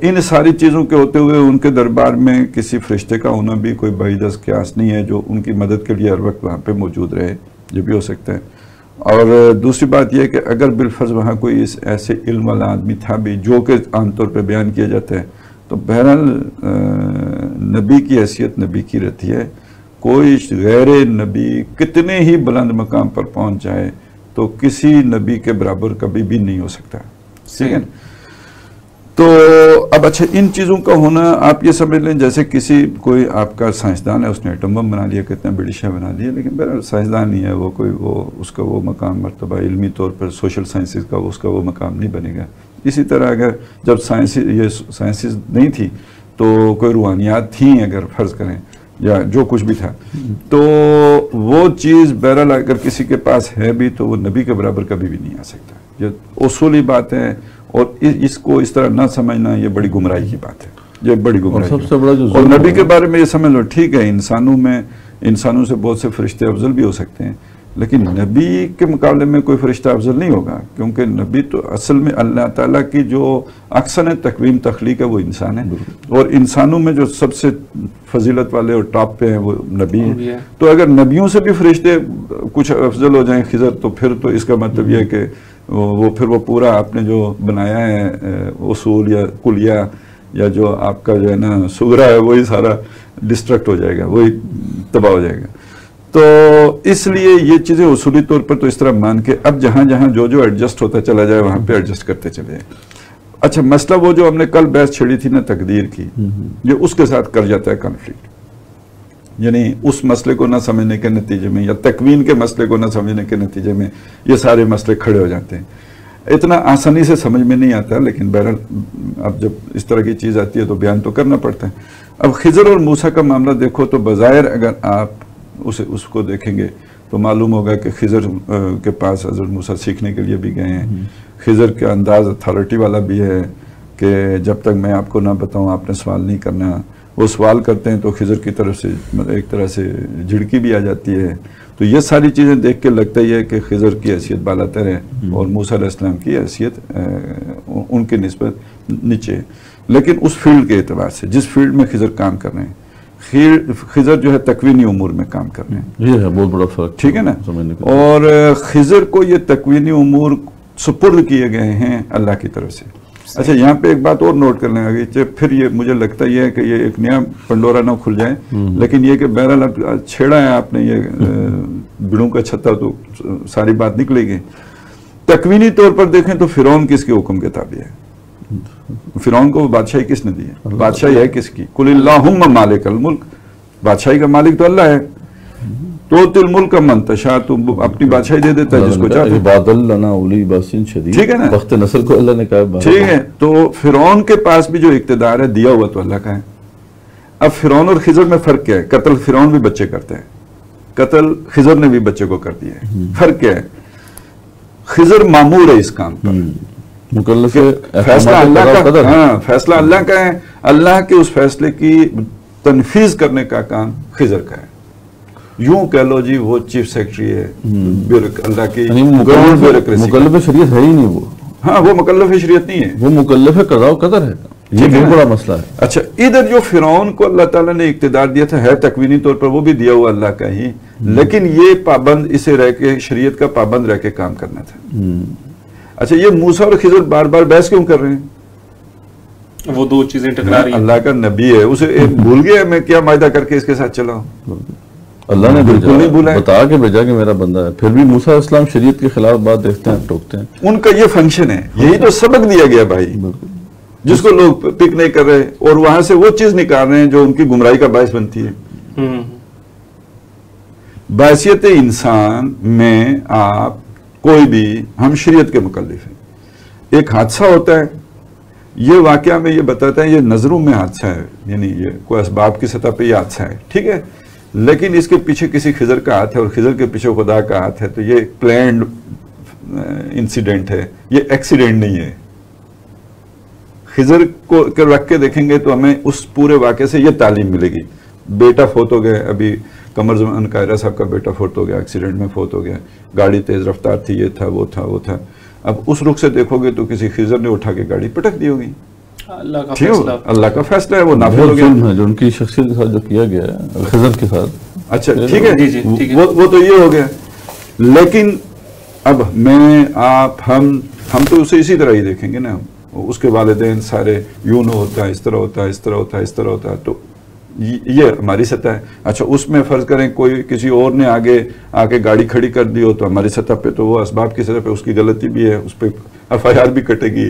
[SPEAKER 3] ان ساری چیزوں کے ہوتے ہوئے ان کے دربار میں کسی فرشتے کا ہونا بھی کوئی بعید از قیاس نہیں ہے جو ان کی مدد کے لیے ہر وقت وہاں پہ موجود رہے, یہ بھی ہو سکتا ہے. اور دوسری بات یہ ہے کہ اگر بالفرض وہاں کوئی ایسے علم والا آدمی تھا بھی جو کہ عام طور پہ بیان کیا جاتا ہے, تو بہرحال نبی کی حیثیت نبی کی رہتی ہے, کوئی غیر نبی کتنے ہی بلند مقام پر پہنچ جائے تو کسی نبی کے برابر کبھی بھی نہیں ہو سکتا. ٹھیک ہے. تو اب اچھا ان چیزوں کا ہونا آپ یہ سمجھ لیں جیسے کوئی آپ کا سائنسدان ہے, اس نے ایٹم بم بنا لیا, کتنا بڑی شے بنا لیا, لیکن بہرحال سائنسدان نہیں ہے وہ, اس کا وہ مقام مرتبہ علمی طور پر سوشل سائنسز کا اس کا وہ مقام نہیں بنے گا. اسی طرح اگر جب سائنسز نہیں تھی تو کوئی روحانیات تھیں اگر فرض کریں یا جو کچھ بھی تھا, تو وہ چیز بہرحال اگر کسی کے پاس ہے بھی تو وہ نبی کے برابر کبھی بھی نہیں آ سکتا. یہ اصولی بات ہے, اور اس کو اس طرح نہ سمجھنا یہ بڑی گمراہی کی بات ہے, یہ بڑی گمراہی.
[SPEAKER 4] سب سے بڑا جو
[SPEAKER 3] اور نبی کے بارے میں یہ سمجھ لو ٹھیک ہے انسانوں سے بہت سے فرشتے افضل بھی ہو سکتے ہیں, لیکن نبی کے مقابلے میں کوئی فرشتہ افضل نہیں ہوگا, کیونکہ نبی تو اصل میں اللہ تعالیٰ کی جو اکثر تقویم تخلیق ہے وہ انسان ہے, اور انسانوں میں جو سب سے فضیلت والے اور ٹاپ پہ ہیں وہ نبی ہیں. تو اگر نبیوں سے بھی فرشتے کچھ افضل ہو جائیں خضر, تو پھر تو اس کا مطلب یہ ہے کہ وہ پورا آپ نے جو بنایا ہے اصول یا کلیہ یا جو آپ کا جو ہے نا سغرا ہے وہی سارا ڈسٹرکٹ ہو جائے گا, وہی تباہ ہو جائے گا. تو اس لیے یہ چیزیں اصولی طور پر تو اس طرح مان کے اب جہاں جہاں جو ایڈجسٹ ہوتا چلا جائے وہاں پہ ایڈجسٹ کرتے چلے جائیں. اچھا مسئلہ وہ جو ہم نے کل بحث چھڑی تھی نا تقدیر کی, یہ اس کے ساتھ کر جاتا ہے کنفلکٹ, یعنی اس مسئلے کو نہ سمجھنے کے نتیجے میں یا تکوین کے مسئلے کو نہ سمجھنے کے نتیجے میں یہ سارے مسئلے کھڑے ہو جاتے ہیں. اتنا آسانی سے سمجھ میں نہیں آتا, لیکن بہرحال اب جب اس طرح کی چیز آتی ہے تو بیان تو کرنا پڑتا ہے. اب خضر اور موسیٰ کا معاملہ دیکھو تو بظاہر اگر آپ اس کو دیکھیں گے تو معلوم ہوگا کہ خضر کے پاس حضرت موسیٰ سیکھنے کے لیے بھی گئے ہیں. خضر کا انداز اتھارٹی والا بھی ہے کہ جب تک میں آپ کو نہ بتاؤں آپ نے سوال نہیں کرنا. وہ سوال کرتے ہیں تو خضر کی طرف سے ایک طرح سے جھڑکی بھی آ جاتی ہے. تو یہ ساری چیزیں دیکھ کے لگتا ہی ہے کہ خضر کی حیثیت بالاتر ہے اور موسیٰ علیہ السلام کی حیثیت ان کے نسبت نیچے ہے. لیکن اس فیلڈ کے اعتبار سے جس فیلڈ میں خضر کام کر رہے ہیں, خضر جو ہے تکوینی امور میں کام کر رہے ہیں.
[SPEAKER 4] یہ ہے بہت بڑا فرق,
[SPEAKER 3] ٹھیک ہے نا. اور خضر کو یہ تکوینی امور سپرد کیے گئے ہیں اللہ کی طرف سے. اچھا یہاں پہ ایک بات اور نوٹ کر لیں آگے, پھر یہ مجھے لگتا یہ ہے کہ یہ ایک نیا پنڈورا نہ کھل جائے, لیکن یہ کہ بہرحال اب چھیڑا ہے آپ نے یہ بڑوں کا چھتا تو ساری بات نکلے گی. تکوینی طور پر دیکھیں تو فرعون کس کے حکم کے تابع ہے؟ فرعون کو بادشاہی کس نے دی ہے؟ بادشاہی ہے کس کی؟ قل اللہم مالک الملک, بادشاہی کا مالک تو اللہ ہے. تو تل ملک کا منتشا, تو اپنی بادشاہی دے دیتا ہے جس کو چاہتا ہے.
[SPEAKER 4] بادل لنا اولی باسن شدید,
[SPEAKER 3] ٹھیک ہے نا,
[SPEAKER 4] وقت نصر کو اللہ نے کہا.
[SPEAKER 3] ٹھیک ہے. تو فرعون کے پاس بھی جو اقتدار ہے دیا ہوا تو اللہ کا ہے. اب فرعون اور خضر میں فرق کیا ہے؟ قتل فرعون بھی بچے کرتے ہیں, قتل خضر نے بھی بچے کو کر دیا ہے. فرق کیا ہے؟ خضر مامور ہے اس کام پر,
[SPEAKER 4] مکلف
[SPEAKER 3] فیصلہ اللہ کا, ہاں فیصلہ اللہ کا ہے. اللہ کے اس فیصلے کی تنفیذ کرنے کا کام خضر کا ہے. یوں کہہ لو جی وہ چیف سیکرٹری ہے اللہ کی
[SPEAKER 4] مکلف شریعت ہے ہی نہیں وہ.
[SPEAKER 3] ہاں وہ مکلف شریعت نہیں ہے,
[SPEAKER 4] وہ مکلف قضاء و قدر ہے. یہ بہت بڑا مسئلہ ہے.
[SPEAKER 3] اچھا ادھر جو فرعون کو اللہ تعالیٰ نے اقتدار دیا تھا ہے تکوینی طور پر وہ بھی دیا ہوا اللہ کا ہی, لیکن یہ پابند اسے رہ کے شریعت کا پابند رہ کے کام کرنا تھا. اچھا یہ موسیٰ اور خضر بار بار بحث کیوں کر رہے ہیں؟
[SPEAKER 2] وہ دو چیزیں ٹکرا رہی ہیں.
[SPEAKER 3] اللہ کا نبی ہے, اسے بھول گیا میں کیا معاہدہ کر کے اس کے ساتھ چلا ہوں.
[SPEAKER 4] اللہ نے بالکل نہیں بولا, بتا کے بھیجا کہ میرا بندہ ہے. پھر بھی موسیٰ علیہ السلام شریعت کے خلاف بات دیکھتے ہیں, ٹوکتے ہیں. ان
[SPEAKER 3] کا یہ فنکشن ہے, یہی تو سبق دیا گیا بھائی, جس کو لوگ پک نہیں کر رہے اور وہاں سے وہ چیز نکال رہے ہیں جو ان کی گمراہی کا باعث بنتی ہے. بحیثیت انسان میں آپ کوئی بھی, ہم شریعت کے مکلف ہیں. ایک حادثہ ہوتا ہے, یہ واقعہ میں یہ بتاتا ہے یہ نظروں میں حادثہ ہے, یعنی یہ کوئی اسباب کی سطح پہ یہ حادثہ ہے, ٹھیک ہے, لیکن اس کے پیچھے کسی خضر کا ہاتھ ہے اور خضر کے پیچھے خدا کا ہاتھ ہے, تو یہ پلینڈ انسیڈنٹ ہے, یہ ایکسیڈنٹ نہیں ہے. خضر کو رکھ کے دیکھیں گے تو ہمیں اس پورے واقعے سے یہ تعلیم ملے گی. بیٹا فوت ہو گئے, ابھی قمر زمان قاہرہ صاحب کا بیٹا فوت ہو گیا, ایکسیڈنٹ میں فوت ہو گیا, گاڑی تیز رفتار تھی, یہ تھا وہ تھا وہ تھا. اب اس رخ سے دیکھو گے تو کسی خضر نے اٹھا کے گاڑی پٹک دی ہوگی. اللہ کا فیصلہ ہے, وہ نافذ ہو گیا.
[SPEAKER 4] جو ان کی شخصیت کے ساتھ جو کیا گیا ہے خضر کے ساتھ,
[SPEAKER 3] اچھا ٹھیک ہے, وہ تو یہ ہو گیا. لیکن اب میں آپ ہم تو اسے اسی طرح ہی دیکھیں گے نا. اس کے والدین سارے یوں ہوتا ہے, اس طرح ہوتا ہے, اس طرح ہوتا ہے, اس طرح ہوتا ہے. تو یہ ہماری سطح ہے. اچھا اس میں فرض کریں کوئی کسی اور نے آگے آ کے گاڑی کھڑی کر دی ہو تو ہماری سطح پہ تو وہ اسباب کی سطح پہ اس کی غلطی بھی ہے, اس پہ FIR بھی کٹے گی,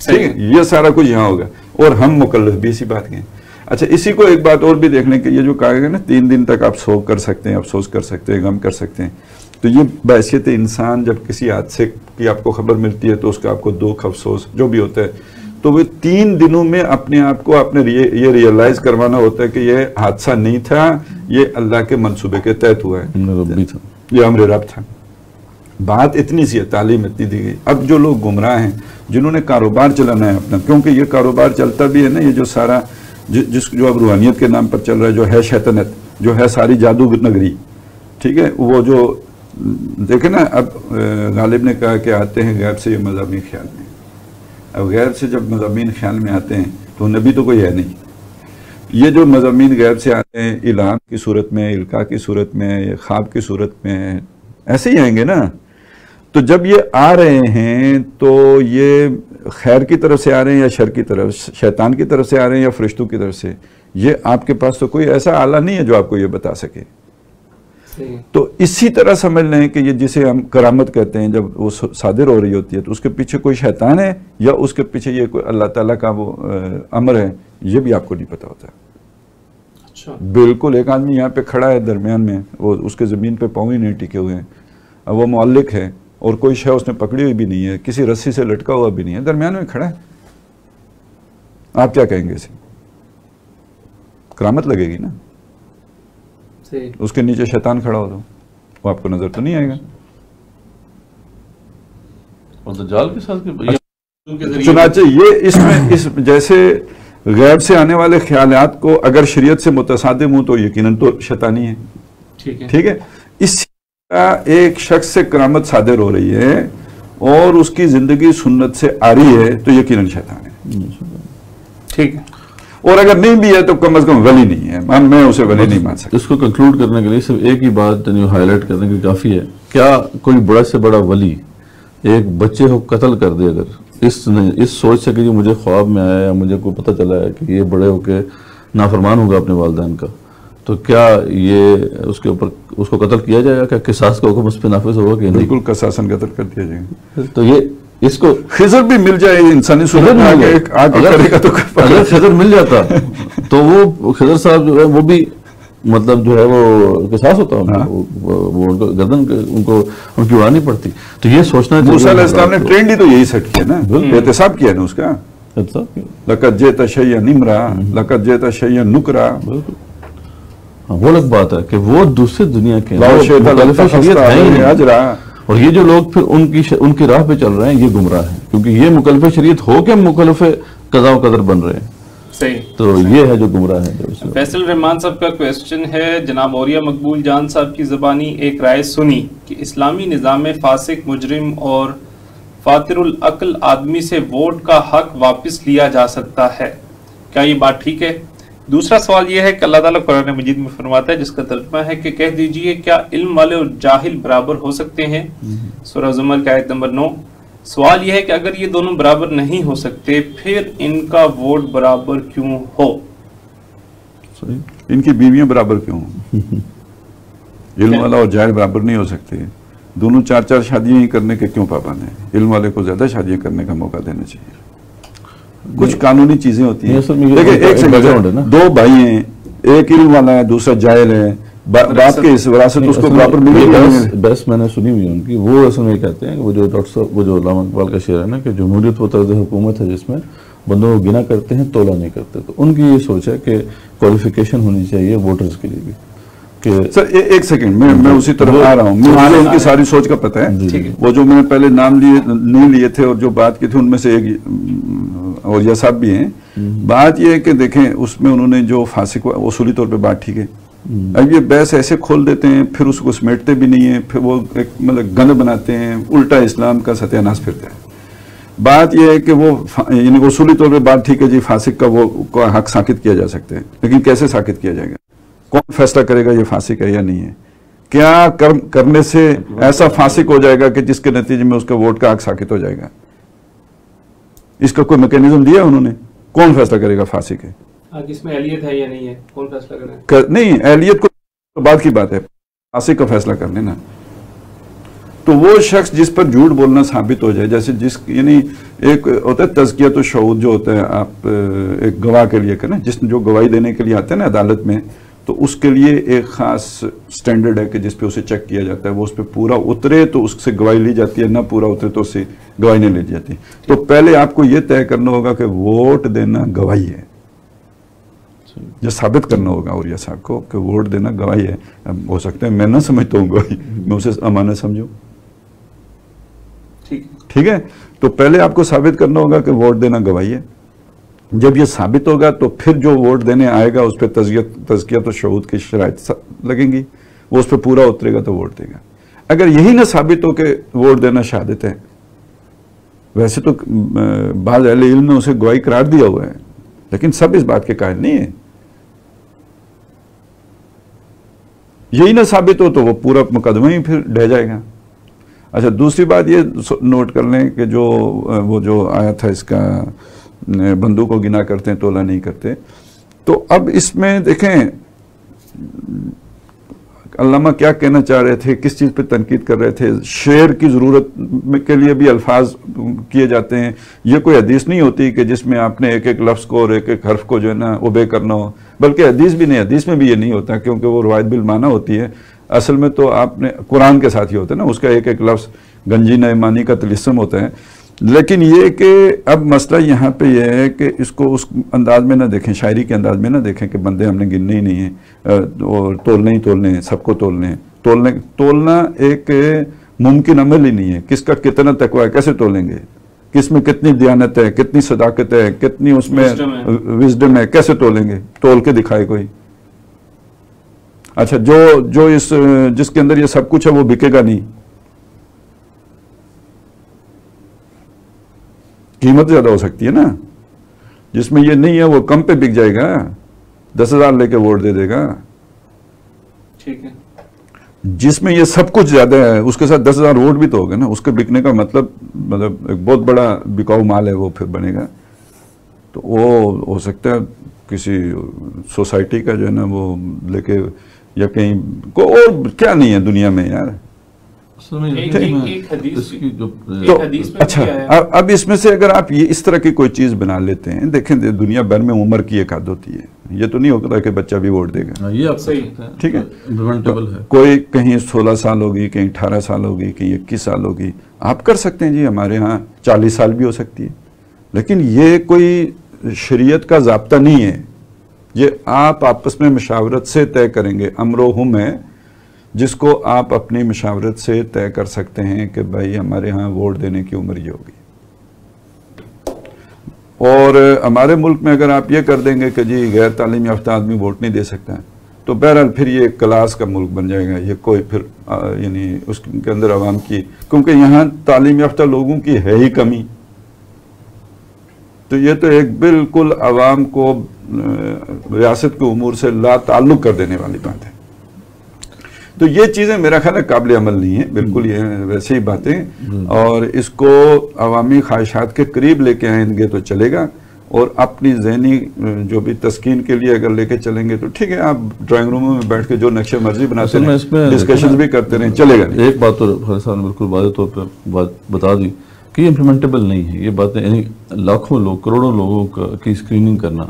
[SPEAKER 3] ٹھیک ہے, یہ سارا کچھ یہاں ہوگا, اور ہم مکلف بھی اسی بات کے ہیں. اچھا اسی کو ایک بات اور بھی دیکھ لیں کہ یہ جو کہا گیا نا 3 دن تک آپ سو کر سکتے ہیں, افسوس کر سکتے ہیں, غم کر سکتے ہیں, تو یہ بحیثیت انسان جب کسی حادثے کی آپ کو خبر ملتی ہے تو اس کا آپ کو دکھ افسوس جو بھی ہوتا ہے, تو وہ 3 دنوں میں اپنے آپ کو اپنے یہ ریئلائز کروانا ہوتا ہے کہ یہ حادثہ نہیں تھا, یہ اللہ کے منصوبے کے تحت ہوا ہے, یہ امر رب تھا. بات اتنی سی ہے, تعلیم اتنی دی گئی. اب جو لوگ گمراہ ہیں جنہوں نے کاروبار چلانا ہے اپنا, کیونکہ یہ کاروبار چلتا بھی ہے نا, یہ جو سارا جو اب روحانیت کے نام پر چل رہا ہے, جو ہے شیطنت, جو ہے ساری جادو نگری, ٹھیک ہے, وہ جو دیکھیں نا اب غالب نے کہا کہ آتے ہیں غیب سے یہ مضامین خیال میں. اب غیب سے جب مضامین خیال میں آتے ہیں تو نبی تو کوئی ہے نہیں. یہ جو مضامین غیب سے آتے ہیں الہام کی صورت میں, القاء کی صورت میں, خواب کی صورت میں, ایسے ہی آئیں گے نا. تو جب یہ آ رہے ہیں تو یہ خیر کی طرف سے آ رہے ہیں یا شر کی طرف, شیطان کی طرف سے آ رہے ہیں یا فرشتوں کی طرف سے, یہ آپ کے پاس تو کوئی ایسا آلہ نہیں ہے جو آپ کو یہ بتا سکے. تو اسی طرح سمجھ لیں کہ یہ جسے ہم کرامت کہتے ہیں, جب وہ صادر ہو رہی ہوتی ہے تو اس کے پیچھے کوئی شیطان ہے یا اس کے پیچھے یہ کوئی اللہ تعالیٰ کا وہ امر ہے, یہ بھی آپ کو نہیں پتا ہوتا. اچھا بالکل ایک آدمی یہاں پہ کھڑا ہے درمیان میں, وہ اس کے زمین پہ پاؤں ہی نہیں ٹکے ہوئے ہیں, اب وہ معلق ہے اور کوئی شے اس نے پکڑی ہوئی بھی نہیں ہے, کسی رسی سے لٹکا ہوا بھی نہیں ہے, درمیان میں کھڑا ہے. آپ کیا کہیں گے اسے؟ کرامت لگے گی نا. اس کے نیچے شیطان کھڑا ہو تو وہ آپ کو نظر تو نہیں آئے گا.
[SPEAKER 4] اور دجال کے ساتھ
[SPEAKER 3] چنانچہ یہ اس میں جیسے غیب سے آنے والے خیالات کو اگر شریعت سے متصادم ہوں تو یقیناً تو شیطانی ہے. ٹھیک ہے, اسی طرح ایک شخص سے کرامت صادر ہو رہی ہے اور اس کی زندگی سنت سے آ رہی ہے تو یقیناً شیطان ہے. ٹھیک ہے, اور اگر نہیں بھی ہے تو کم از کم ولی نہیں ہے, میں اسے ولی نہیں مان سکتا.
[SPEAKER 4] اس کو کنکلوڈ کرنے کے لیے صرف ایک ہی بات ہائی لائٹ کرنے کی کافی ہے. کیا کوئی بڑا سے بڑا ولی ایک بچے کو قتل کر دے اگر اس سوچ سے کہ جو مجھے خواب میں آیا یا مجھے کو پتہ چلا ہے کہ یہ بڑے ہو کے نافرمان ہوگا اپنے والدین کا, تو کیا یہ اس کے اوپر اس کو قتل کیا جائے گا؟ کیا قصاص کا حکم اس پہ نافذ ہوگا کہ نہیں؟
[SPEAKER 3] بالکل قصاصاً قتل کر دیا جائے گا.
[SPEAKER 4] تو یہ اس کو
[SPEAKER 3] خضر بھی مل جائے انسانی صورت میں
[SPEAKER 4] اگر خضر مل جاتا تو وہ خضر صاحب جو ہے وہ بھی مطلب جو ہے وہ قصاص ہوتا ہے, وہ ان کو گردن ان کی اڑانی پڑتی. تو یہ سوچنا
[SPEAKER 3] موسیٰ علیہ السلام نے ٹرینڈ ہی تو یہی سیٹ کیا نا, احتساب کیا نا اس کا, لقد جئت شیئا نمرا لقد جئت شیئا نکرا.
[SPEAKER 4] وہ الگ بات ہے کہ وہ دوسری دنیا کے اور یہ جو لوگ پھر ان کی راہ پہ چل رہے ہیں یہ گمراہ ہیں, کیونکہ یہ مکلف شریعت ہو کے مکلف قضا و قدر بن رہے ہیں.
[SPEAKER 2] صحیح,
[SPEAKER 4] تو یہ ہے جو گمراہ ہے.
[SPEAKER 2] فیصل رحمان صاحب کا کویسچن ہے, جناب اوریہ مقبول جان صاحب کی زبانی ایک رائے سنی کہ اسلامی نظام میں فاسق, مجرم اور فاتر العقل آدمی سے ووٹ کا حق واپس لیا جا سکتا ہے, کیا یہ بات ٹھیک ہے؟ دوسرا سوال یہ ہے کہ اللہ تعالیٰ قرآن مجید میں فرماتا ہے, جس کا ترجمہ ہے کہ کہہ دیجئے کیا علم والے اور جاہل برابر ہو سکتے ہیں؟ سورہ زمر کی آیت نمبر 9. سوال یہ ہے کہ اگر یہ دونوں برابر نہیں ہو سکتے پھر ان کا ووٹ برابر کیوں ہو؟
[SPEAKER 3] ان کی بیویاں برابر کیوں ہوں؟ علم والا اور جاہل برابر نہیں ہو سکتے, دونوں 4 شادیاں ہی کرنے کے کیوں پابند ہیں؟ علم والے کو زیادہ شادیاں کرنے کا موقع دینا چاہیے. کچھ قانونی چیزیں ہوتی ہیں. دیکھیں ایک سیکنڈ, 2 بھائی ہیں, ایک علم والا ہے دوسرا جاہل ہے, باپ کے اس وراثت اس کو برابر ملے گی.
[SPEAKER 4] بس میں نے سنی ہوئی ان کی, وہ اصل میں کہتے ہیں کہ وہ جو ڈاکٹر صاحب وہ جو علامہ اقبال کا شعر ہے نا کہ جمہوریت وہ طرز حکومت ہے جس میں بندوں کو گنا کرتے ہیں تولا نہیں کرتے. تو ان کی یہ سوچ ہے کہ کوالیفیکیشن ہونی چاہیے ووٹرز کے لیے بھی.
[SPEAKER 3] سر ایک سیکنڈ, میں اسی طرف آ رہا ہوں, مجھے ان کی ساری سوچ کا پتہ ہے. وہ جو میں نے پہلے نام نہیں لیے تھے اور جو بات کی تھی ان میں سے ایک اور یہ صاحب بھی ہیں. بات یہ ہے کہ دیکھیں اس میں انہوں نے جو فاسق اصولی طور پہ بات ٹھیک ہے, اب یہ بحث ایسے کھول دیتے ہیں پھر اس کو سمیٹتے بھی نہیں ہیں, پھر وہ ایک مطلب گند بناتے ہیں, الٹا اسلام کا ستیہ ناش پھرتا ہے. بات یہ ہے کہ وہ یعنی اصولی طور پہ بات ٹھیک ہے جی, فاسق کا وہ حق ساکت کیا جا سکتا ہے, لیکن کیسے ساکت کیا جائے گا؟ کون فیصلہ کرے گا یہ فاسق ہے یا نہیں ہے؟ کیا کرنے سے ایسا فاسق ہو جائے گا کہ جس کے نتیجے میں اس کا ووٹ کا حق ساکت ہو جائے گا؟ اس کا کوئی میکینزم دیا انہوں نے؟ کون فیصلہ کرے گا فاسق ہے؟
[SPEAKER 2] اس میں اہلیت ہے یا نہیں ہے، کون فیصلہ کرے؟
[SPEAKER 3] نہیں، اہلیت کو بعد کی بات ہے، فاسق کا فیصلہ کر لینا. تو وہ شخص جس پر جھوٹ بولنا ثابت ہو جائے، جیسے یعنی ایک ہوتا ہے تزکیۃ الشہود جو ہوتا ہے، آپ ایک گواہ کے لیے کریں، جو گواہی دینے کے لیے آتے ہیں نا عدالت میں، تو اس کے لیے ایک خاص سٹینڈرڈ ہے کہ جس پہ اسے چیک کیا جاتا ہے، وہ اس پہ پورا اترے تو اس سے گواہی لی جاتی ہے، نہ پورا اترے تو اس سے گواہی نہیں لی جاتی. تو پہلے آپ کو یہ طے کرنا ہوگا کہ ووٹ دینا گواہی ہے، یہ ثابت کرنا ہوگا اوریہ صاحب کو کہ ووٹ دینا گواہی ہے. ہو سکتا ہے میں نہ سمجھتا ہوں گواہی، میں اسے امانت سمجھوں. ٹھیک ہے، تو پہلے آپ کو ثابت کرنا ہوگا کہ ووٹ دینا گواہی ہے. جب یہ ثابت ہوگا تو پھر جو ووٹ دینے آئے گا اس پہ تزکیۃ و شہود کی شرائط لگیں گی، وہ اس پہ پورا اترے گا تو ووٹ دے گا. اگر یہی نہ ثابت ہو کہ ووٹ دینا شہادت ہے، ویسے تو بعض اہل علم نے اسے گواہی قرار دیا ہوا ہے، لیکن سب اس بات کے قائل نہیں ہیں. یہی نہ ثابت ہو تو وہ پورا مقدمہ ہی پھر ڈہ جائے گا. اچھا، دوسری بات یہ نوٹ کر لیں کہ وہ جو آیا تھا اس کا بندوں کو گنا کرتے ہیں تولا نہیں کرتے، تو اب اس میں دیکھیں علامہ کیا کہنا چاہ رہے تھے، کس چیز پہ تنقید کر رہے تھے. شعر کی ضرورت کے لیے بھی الفاظ کیے جاتے ہیں. یہ کوئی حدیث نہیں ہوتی کہ جس میں آپ نے ایک ایک لفظ کو اور ایک ایک حرف کو جو ہے نا اوبے کرنا ہو، بلکہ حدیث بھی نہیں، حدیث میں بھی یہ نہیں ہوتا کیونکہ وہ روایت بالمعنی ہوتی ہے. اصل میں تو آپ نے قرآن کے ساتھ ہی ہوتا ہے نا، اس کا ایک ایک لفظ گنجی نعمانی کا طلسم ہوتا ہے. لیکن یہ کہ اب مسئلہ یہاں پہ یہ ہے کہ اس کو اس انداز میں نہ دیکھیں، شاعری کے انداز میں نہ دیکھیں کہ بندے ہم نے گننے ہی نہیں ہیں اور تولنے ہی تولنے ہیں، سب کو تولنے ہیں. تولنا ایک ممکن عمل ہی نہیں ہے. کس کا کتنا تقویٰ ہے، کیسے تولیں گے؟ کس میں کتنی دیانت ہے، کتنی صداقت ہے، کتنی اس میں وزڈم ہے، کیسے تولیں گے؟ تول کے دکھائے کوئی. اچھا، جس کے اندر یہ سب کچھ ہے وہ بکے گا نہیں، قیمت زیادہ ہو سکتی ہے نا. جس میں یہ نہیں ہے وہ کم پہ بک جائے گا، 10,000 لے کے ووٹ دے دے گا.
[SPEAKER 2] ٹھیک ہے.
[SPEAKER 3] جس میں یہ سب کچھ زیادہ ہے اس کے ساتھ 10,000 ووٹ بھی تو ہوگا نا. اس کے بکنے کا مطلب ایک بہت بڑا بکاؤ مال ہے وہ پھر بنے گا. تو وہ ہو سکتا ہے کسی سوسائٹی کا جو ہے نا وہ لے کے، یا کہیں کو اور کیا نہیں ہے دنیا میں یار. اچھا، اب اس میں سے اگر آپ یہ اس طرح کی کوئی چیز بنا لیتے ہیں، دیکھیں دنیا بھر میں عمر کی ایک حد ہوتی ہے. یہ تو نہیں ہوتا کہ بچہ بھی ووٹ دے گا.
[SPEAKER 4] یہ آپ صحیح،
[SPEAKER 3] ٹھیک ہے،
[SPEAKER 4] امپلیمنٹیبل ہے.
[SPEAKER 3] کوئی کہیں 16 سال ہوگی، کہیں 18 سال ہوگی، کہیں 21 سال ہوگی. آپ کر سکتے ہیں جی، ہمارے ہاں 40 سال بھی ہو سکتی ہے. لیکن یہ کوئی شریعت کا ضابطہ نہیں ہے. یہ آپ آپس میں مشاورت سے طے کریں گے. امر و حکم ہے جس کو آپ اپنی مشاورت سے طے کر سکتے ہیں کہ بھائی ہمارے ہاں ووٹ دینے کی عمر یہ ہوگی. اور ہمارے ملک میں اگر آپ یہ کر دیں گے کہ جی غیر تعلیم یافتہ آدمی ووٹ نہیں دے سکتا ہے، تو بہرحال پھر یہ کلاس کا ملک بن جائے گا. یہ کوئی پھر یعنی اس کے اندر عوام کی، کیونکہ یہاں تعلیم یافتہ لوگوں کی ہے ہی کمی، تو یہ تو ایک بالکل عوام کو ریاست کے امور سے لا تعلق کر دینے والی بات ہے. تو یہ چیزیں میرا خیال ہے قابل عمل نہیں ہیں بالکل. یہ ویسے ہی باتیں، اور اس کو عوامی خواہشات کے قریب لے کے آئیں گے تو چلے گا، اور اپنی ذہنی جو بھی تسکین کے لیے اگر لے کے چلیں گے تو ٹھیک ہے. آپ ڈرائنگ روموں میں بیٹھ کے جو نقشے مرضی بناتے ہیں، ڈسکشن بھی کرتے رہیں، چلے گا.
[SPEAKER 4] ایک بات تو خالد صاحب نے بالکل واضح طور پہ بات بتا دی کہ یہ امپلیمنٹیبل نہیں ہے. یہ باتیں یعنی لاکھوں لوگ، کروڑوں لوگوں کی اسکریننگ کرنا،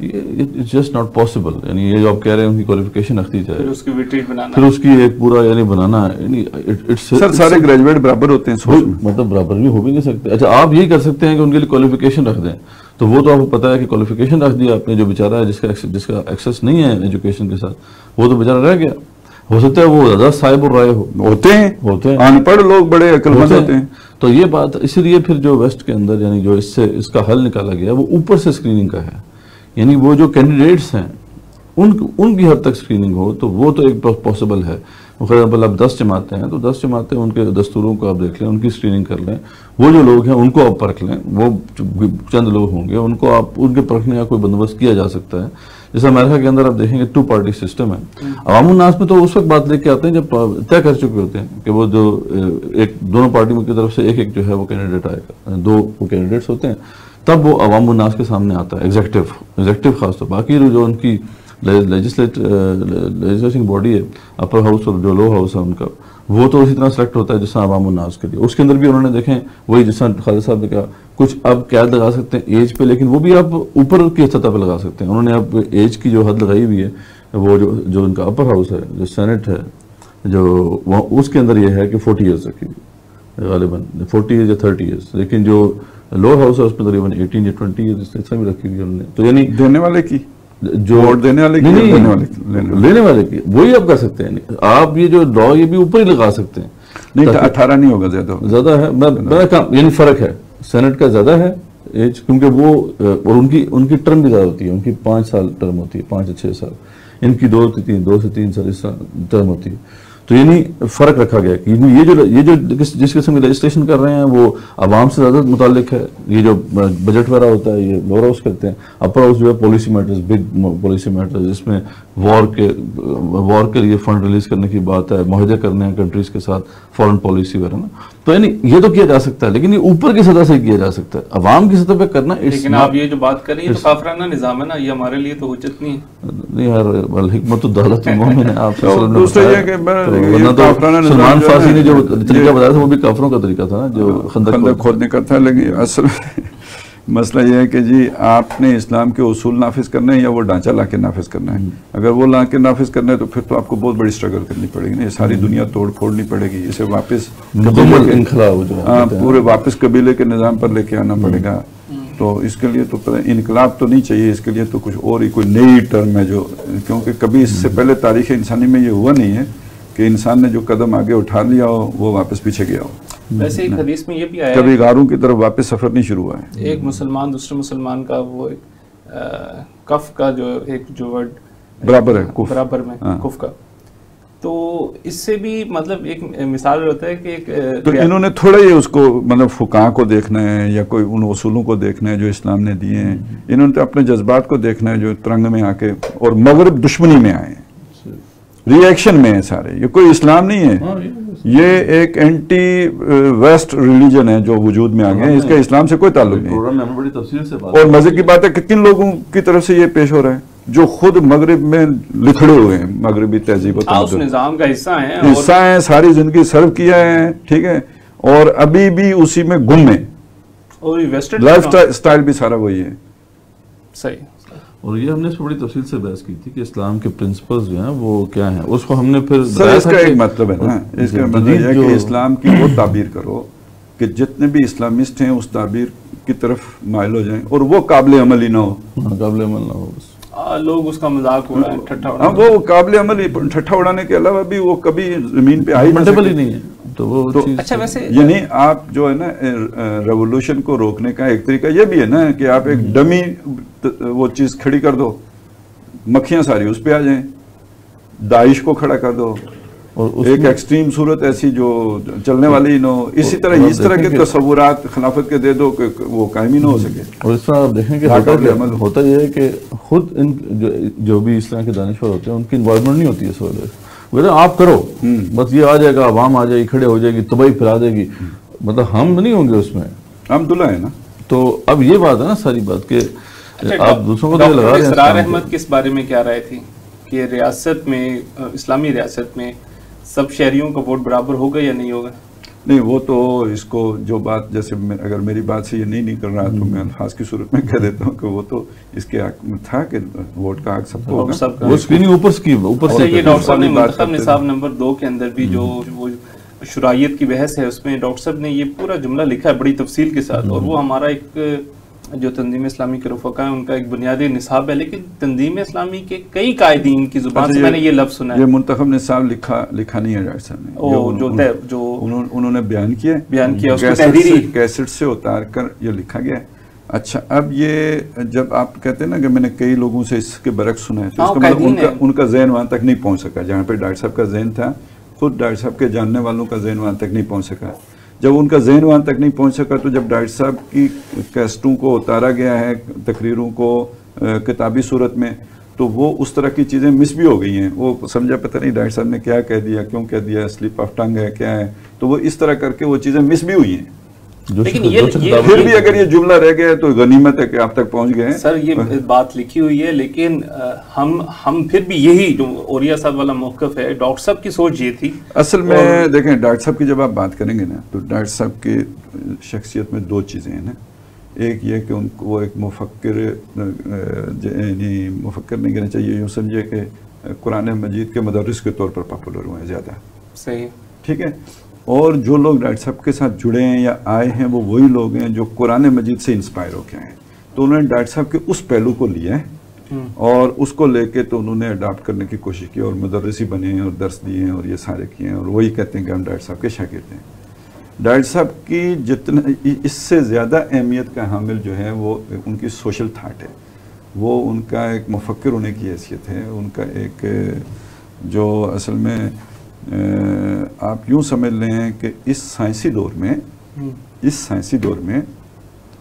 [SPEAKER 4] it's just not possible. یعنی یہ جو آپ کہہ رہے ہیں ان کی کوالیفیکیشن رکھتی جائے،
[SPEAKER 2] پھر اس کی ویٹیج بنانا،
[SPEAKER 4] پھر اس کی ایک پورا یعنی بنانا.
[SPEAKER 3] سر سارے گریجویٹ برابر ہوتے ہیں،
[SPEAKER 4] مطلب برابر بھی ہو بھی نہیں سکتے. اچھا، آپ یہی کر سکتے ہیں کہ ان کے لیے کوالیفیکیشن رکھ دیں. تو وہ تو آپ کو پتا ہے کہ کوالیفیکیشن رکھ دیا آپ نے، جو بیچارہ ہے جس کا ایکسس نہیں ہے ایجوکیشن کے ساتھ، وہ تو بیچارہ رہ گیا. ہو سکتا ہے وہ زیادہ صاحب الرائے
[SPEAKER 3] ہوتے ہیں، ان پڑھ لوگ بڑے عقل مند ہوتے ہیں. تو
[SPEAKER 4] یہ بات اسی لیے پھر جو ویسٹ کے اندر یعنی جو اس کا حل نکالا گیا وہ اوپر سے اسکریننگ کا ہے. یعنی وہ جو کینڈیڈیٹس ہیں ان کی حد تک اسکریننگ ہو تو وہ تو ایک پاسبل ہے. فار ایگزامپل اب 10 جماعتیں ہیں تو 10 جماعتیں ان کے دستوروں کو آپ دیکھ لیں، ان کی اسکریننگ کر لیں. وہ جو لوگ ہیں ان کو آپ پرکھ لیں. وہ چند لوگ ہوں گے ان کو آپ ان کے پرکھنے کا کوئی بندوبست کیا جا سکتا ہے. جیسے امریکہ کے اندر آپ دیکھیں گے 2 پارٹی سسٹم ہے. عوام الناس میں تو اس وقت بات لے کے آتے ہیں جب طے کر چکے ہوتے ہیں کہ وہ جو دونوں پارٹیوں کی طرف سے ایک جو ہے وہ کینڈیڈیٹ آئے گا. 2 وہ کینڈیڈیٹس ہوتے ہیں. تب وہ عوام الناس کے سامنے آتا ہے ایگزیکٹو خاص طور. باقی جو ان کی لیجسلیشن باڈی ہے اپر ہاؤس اور جو لو ہاؤس ہے ان کا, وہ تو اسی طرح سلیکٹ ہوتا ہے جس طرح عوام الناس کے لیے. اس کے اندر بھی انہوں نے دیکھیں وہی جس طرح خالد صاحب نے کہا کچھ اب قید لگا سکتے ہیں ایج پہ, لیکن وہ بھی آپ اوپر کی سطح پہ لگا سکتے ہیں. انہوں نے اب ایج کی جو حد لگائی ہوئی ہے وہ جو ان کا اپر ہاؤس ہے, جو سینٹ ہے, جو اس کے اندر یہ ہے کہ 40 ایئرس رکھی ہوئی غالباً 40 ایئرس یا 30 ایئرس, لیکن جو لوور ہاؤس ہے اس میں تقریباً 18 یا 20 ایئرس اس طرح بھی رکھی ہوئی انہوں نے. تو یعنی
[SPEAKER 3] دینے والے کی
[SPEAKER 4] جو
[SPEAKER 3] ووٹ دینے والے کی
[SPEAKER 4] لینے والے کی وہی آپ کر سکتے ہیں. آپ یہ جو لا یہ بھی اوپر ہی لگا سکتے ہیں.
[SPEAKER 3] نہیں 18 نہیں ہوگا, زیادہ
[SPEAKER 4] ہے یعنی فرق ہے. سینٹ کا زیادہ ہے ایج کیونکہ وہ اور ان کی ٹرم بھی زیادہ ہوتی ہے. ان کی 5 سال ٹرم ہوتی ہے, 5 سے 6 سال. ان کی 2 سے 3 سال اس طرح ٹرم ہوتی ہے. تو یعنی فرق رکھا گیا کہ یہ جو جس قسم کی لیجسلیشن کر رہے ہیں وہ عوام سے زیادہ متعلق ہے. یہ جو بجٹ وغیرہ ہوتا ہے یہ لوور ہاؤس کرتے ہیں. اپر ہاؤس جو ہے policy matters, big policy matters, جس میں وار کے لیے فنڈ ریلیز کرنے کی بات ہے, معاہدے کرنے ہیں کنٹریز کے ساتھ, فورن پالیسی وغیرہ نا. تو یعنی یہ تو کیا جا سکتا ہے, لیکن یہ اوپر کی سطح سے کیا جا سکتا ہے. عوام کی سطح پہ کرنا.
[SPEAKER 2] لیکن آپ یہ جو بات کر رہی ہیں تو کافرانہ نظام ہے نا, یہ ہمارے لیے تو حجت نہیں ہے.
[SPEAKER 4] نہیں یار, الحکمت الدولت المؤمن ہے. آپ
[SPEAKER 3] سلمان
[SPEAKER 4] فارسی نے جو طریقہ بتایا تھا وہ بھی کافروں کا طریقہ تھا نا, جو
[SPEAKER 3] خندق کھودنے کا تھا. لیکن اصل مسئلہ یہ ہے کہ جی آپ نے اسلام کے اصول نافذ کرنے ہیں یا وہ ڈھانچہ لا کے نافذ کرنا ہے. اگر وہ لا کے نافذ کرنا ہے تو پھر تو آپ کو بہت بڑی اسٹرگل کرنی پڑے گی نا. یہ ساری دنیا توڑ پھوڑنی پڑے گی, اسے واپس پورے واپس قبیلے کے نظام پر لے کے آنا پڑے گا. تو اس کے لیے تو انقلاب تو نہیں چاہیے, اس کے لیے تو کچھ اور ہی کوئی نئی ٹرم ہے جو, کیونکہ کبھی اس سے پہلے تاریخ انسانی میں یہ ہوا نہیں ہے کہ انسان نے جو قدم آگے اٹھا لیا ہو وہ واپس پیچھے گیا ہو.
[SPEAKER 2] ویسے ایک حدیث میں یہ بھی آیا
[SPEAKER 3] کبھی غاروں کی طرف واپس سفر نہیں شروع ہوا ہے.
[SPEAKER 2] ایک مسلمان دوسرے مسلمان کا وہ کف کا جو ورڈ
[SPEAKER 3] برابر ہے
[SPEAKER 2] برابر میں کف کا, تو اس سے بھی مطلب ایک مثال ہوتا ہے کہ ایک
[SPEAKER 3] تو انہوں نے تھوڑا ہی اس کو مطلب فقہاء کو دیکھنا ہے یا کوئی ان اصولوں کو دیکھنا ہے جو اسلام نے دیے ہیں. انہوں نے تو اپنے جذبات کو دیکھنا ہے جو ترنگ میں آ کے, اور مغرب دشمنی میں آئے ہیں, ری ایکشن میں ہیں سارے. یہ کوئی اسلام نہیں ہے, یہ ایک اینٹی ویسٹ ریلیجن ہے جو وجود میں آ گئے ہیں. اس کا اسلام سے کوئی تعلق نہیں. اور مزے کی بات ہے کہ کن لوگوں کی طرف سے یہ پیش ہو رہا ہے جو خود مغرب میں لکھڑے ہوئے ہیں, مغربی تہذیب
[SPEAKER 2] اس نظام کا حصہ
[SPEAKER 3] ہیں, ساری زندگی سرو کیا ہے, ٹھیک ہے, اور ابھی بھی اسی میں گم ہیں. لائف سٹائل بھی سارا وہی ہے.
[SPEAKER 2] صحیح.
[SPEAKER 4] اور یہ ہم نے اس پر بڑی تفصیل سے بحث کی تھی کہ اسلام کے پرنسپلز جو ہیں وہ کیا ہیں. اس کو ہم نے پھر
[SPEAKER 3] اس کا ایک مطلب ہے نا, اس کا مطلب یہ ہے کہ اسلام کی وہ تعبیر کرو کہ جتنے بھی اسلامسٹ ہیں اس تعبیر کی طرف مائل ہو جائیں اور وہ قابل عمل ہی نہ ہو.
[SPEAKER 4] قابل عمل نہ ہو,
[SPEAKER 2] لوگ اس کا مذاق اڑائیں, ٹھٹھا اڑائیں.
[SPEAKER 3] وہ قابل عمل ٹھٹھا اڑانے کے علاوہ بھی وہ کبھی زمین پہ آئی
[SPEAKER 4] نہیں ہے. تو
[SPEAKER 2] اچھا ویسے
[SPEAKER 3] یعنی آپ جو ہے نا ریولوشن کو روکنے کا ایک طریقہ یہ بھی ہے نا کہ آپ ایک ڈمی وہ چیز کھڑی کر دو, مکھیاں ساری اس پہ آ جائیں. داعش کو کھڑا کر دو, اور ایک ایکسٹریم صورت ایسی جو چلنے والی ہی نہ ہو. اسی طرح اس طرح کے تصورات خلافت کے دے دو کہ وہ قائم ہی نہ ہو سکے.
[SPEAKER 4] اور اس طرح آپ دیکھیں کہ ہوتا یہ ہے کہ خود ان جو بھی اسلام کے دانشور ہوتے ہیں ان کی انوالومنٹ نہیں ہوتی اس وجہ سے. آپ کرو بس, یہ آ جائے گا, عوام آ جائے گی, کھڑے ہو جائے گی, تباہی پھیلا دے گی, مطلب ہم نہیں ہوں گے اس میں,
[SPEAKER 3] ہم دلہا ہے نا.
[SPEAKER 4] تو اب یہ بات ہے نا ساری بات کہ آپ دوسروں کو لگا رہے ہیں.
[SPEAKER 2] اسرار احمد کس بارے میں کیا رائے تھی کہ ریاست میں, اسلامی ریاست میں سب شہریوں کا ووٹ برابر ہوگا یا نہیں ہوگا؟
[SPEAKER 3] نہیں, وہ تو اس کو جو بات, جیسے اگر میری بات سے یہ نہیں کر رہا تو میں الفاظ کی صورت میں کہہ دیتا ہوں کہ وہ تو اس کے حق میں تھا کہ ووٹ کا حق سب کو ہوگا.
[SPEAKER 4] وہ اسکریننگ اوپر سے
[SPEAKER 2] یہ ڈاکٹر صاحب نے منتخب نصاب نمبر 2 کے اندر بھی جو وہ شرائط کی بحث ہے اس میں ڈاکٹر صاحب نے یہ پورا جملہ لکھا ہے بڑی تفصیل کے ساتھ. اور وہ ہمارا ایک جو تنظیم اسلامی کے رفقا ہیں ان کا ایک بنیادی نصاب ہے, لیکن تنظیم اسلامی کے کئی قائدین کی زبان سے میں نے یہ لفظ سنا ہے.
[SPEAKER 3] یہ منتخب نصاب لکھا نہیں ہے ڈاکٹر صاحب نے, جو انہوں نے بیان کیا اس کو تحریری کیسٹ سے اتار کر یہ لکھا گیا ہے. اچھا, اب یہ جب آپ کہتے ہیں نا کہ میں نے کئی لوگوں سے اس کے برعکس سنا ہے, تو اس کا مطلب ان کا ذہن وہاں تک نہیں پہنچ سکا جہاں پہ ڈاکٹر صاحب کا ذہن تھا. خود ڈاکٹر صاحب کے جاننے والوں کا ذہن وہاں تک نہیں پہنچ سکا. جب ان کا ذہن وہاں تک نہیں پہنچ سکا تو جب ڈاکٹر صاحب کی کیسٹوں کو اتارا گیا ہے, تقریروں کو کتابی صورت میں, تو وہ اس طرح کی چیزیں مس بھی ہو گئی ہیں. وہ سمجھا پتہ نہیں ڈاکٹر صاحب نے کیا کہہ دیا, کیوں کہہ دیا, سلپ آف ٹنگ ہے, کیا ہے, تو وہ اس طرح کر کے وہ چیزیں مس بھی ہوئی ہیں.
[SPEAKER 2] لیکن
[SPEAKER 3] پھر بھی اگر یہ جملہ رہ گیا تو غنیمت ہے کہ آپ تک پہنچ گئے.
[SPEAKER 2] سر یہ بات لکھی ہوئی ہے، لیکن ہم پھر بھی یہی جو اوریہ صاحب والا موقف ہے، ڈاکٹر صاحب کی سوچ یہ تھی. اصل میں
[SPEAKER 3] دیکھیں ڈاکٹر صاحب کی جب آپ بات کریں گے نا تو ڈاکٹر صاحب کی شخصیت میں دو چیزیں ہیں نا. ایک یہ کہ ان کو وہ ایک مفکر، یعنی مفکر نہیں کہنا چاہیے، یوں سمجھے کہ قرآن مجید کے مدرس کے طور پر پاپولر ہوئے ہیں زیادہ.
[SPEAKER 2] صحیح،
[SPEAKER 3] ٹھیک ہے. اور جو لوگ ڈاکٹر صاحب کے ساتھ جڑے ہیں یا آئے ہیں وہ وہی لوگ ہیں جو قرآن مجید سے انسپائر ہو کے آئے ہیں. تو انہوں نے ڈاکٹر صاحب کے اس پہلو کو لیا ہے اور اس کو لے کے تو انہوں نے اڈاپٹ کرنے کی کوشش کی اور مدرسی بنے ہیں اور درس دیے ہیں اور یہ سارے کیے ہیں اور وہی کہتے ہیں کہ ہم ڈاکٹر صاحب کے شاگرد ہیں. ڈاکٹر صاحب کی جتنا اس سے زیادہ اہمیت کا حامل جو ہے وہ ان کی سوشل تھاٹ ہے، وہ ان کا ایک مفکر ہونے کی حیثیت ہے، ان کا ایک جو اصل میں آپ یوں سمجھ لیں کہ اس سائنسی دور میں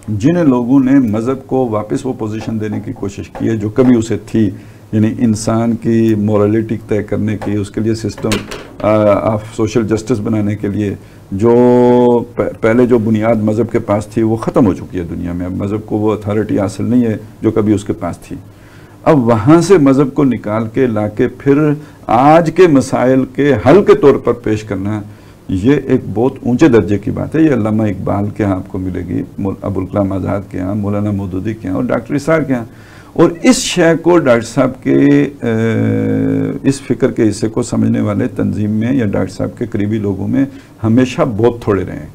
[SPEAKER 3] جن لوگوں نے مذہب کو واپس وہ پوزیشن دینے کی کوشش کی ہے جو کبھی اسے تھی، یعنی انسان کی مورالٹی طے کرنے کی، اس کے لیے سسٹم آف سوشل جسٹس بنانے کے لیے جو پہلے جو بنیاد مذہب کے پاس تھی وہ ختم ہو چکی ہے دنیا میں. اب مذہب کو وہ اتھارٹی حاصل نہیں ہے جو کبھی اس کے پاس تھی. اب وہاں سے مذہب کو نکال کے لا کے پھر آج کے مسائل کے حل کے طور پر پیش کرنا، یہ ایک بہت اونچے درجے کی بات ہے. یہ علامہ اقبال کے ہاں آپ کو ملے گی، ابوالکلام آزاد کے ہاں، مولانا مودودی کے ہاں اور ڈاکٹر اسحاق کے ہاں. اور اس شے کو ڈاکٹر صاحب کے اس فکر کے حصے کو سمجھنے والے تنظیم میں یا ڈاکٹر صاحب کے قریبی لوگوں میں ہمیشہ بہت تھوڑے رہے ہیں.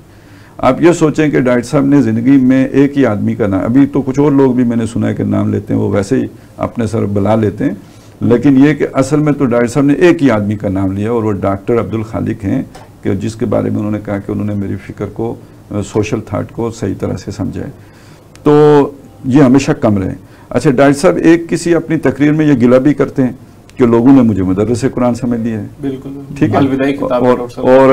[SPEAKER 3] آپ یہ سوچیں کہ ڈاکٹر صاحب نے زندگی میں ایک ہی آدمی کا نام، ابھی تو کچھ اور لوگ بھی میں نے سنا ہے کہ نام لیتے ہیں، وہ ویسے ہی اپنے سر بلا لیتے ہیں، لیکن یہ کہ اصل میں تو ڈاکٹر صاحب نے ایک ہی آدمی کا نام لیا اور وہ ڈاکٹر عبدالخالق ہیں، کہ جس کے بارے میں انہوں نے کہا کہ انہوں نے میری فکر کو، سوشل تھاٹ کو صحیح طرح سے سمجھا ہے. تو یہ ہمیشہ کم رہے. اچھا ڈاکٹر صاحب ایک کسی اپنی تقریر میں یہ گلہ بھی کرتے ہیں کہ لوگوں نے مجھے مدرس قرآن سمجھ لیا ہے. بالکل ٹھیک ہے. اور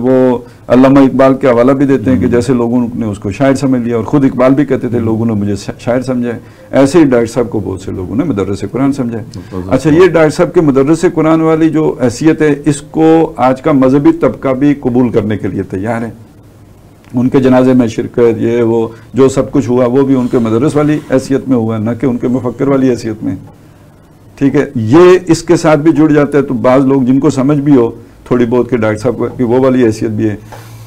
[SPEAKER 3] وہ علامہ اقبال کے حوالہ بھی دیتے ہیں کہ جیسے لوگوں نے اس کو شاعر سمجھ لیا، اور خود اقبال بھی کہتے تھے لوگوں نے مجھے شاعر سمجھا ہے. ایسے ہی ڈاکٹر صاحب کو بہت سے لوگوں نے مدرس قرآن سمجھا ہے. اچھا یہ ڈاکٹر صاحب کے مدرس قرآن والی جو حیثیت ہے، اس کو آج کا مذہبی طبقہ بھی قبول کرنے کے لیے تیار ہے. ان کے جنازے میں شرکت، یہ وہ جو سب کچھ ہوا وہ بھی ان کے مدرس والی حیثیت میں ہوا، نہ کہ ان کے مفکر والی حیثیت میں. ٹھیک ہے. یہ اس کے ساتھ بھی جڑ جاتا ہے. تو بعض لوگ جن کو سمجھ بھی ہو تھوڑی بہت کہ ڈاکٹر صاحب کی وہ والی حیثیت بھی ہے،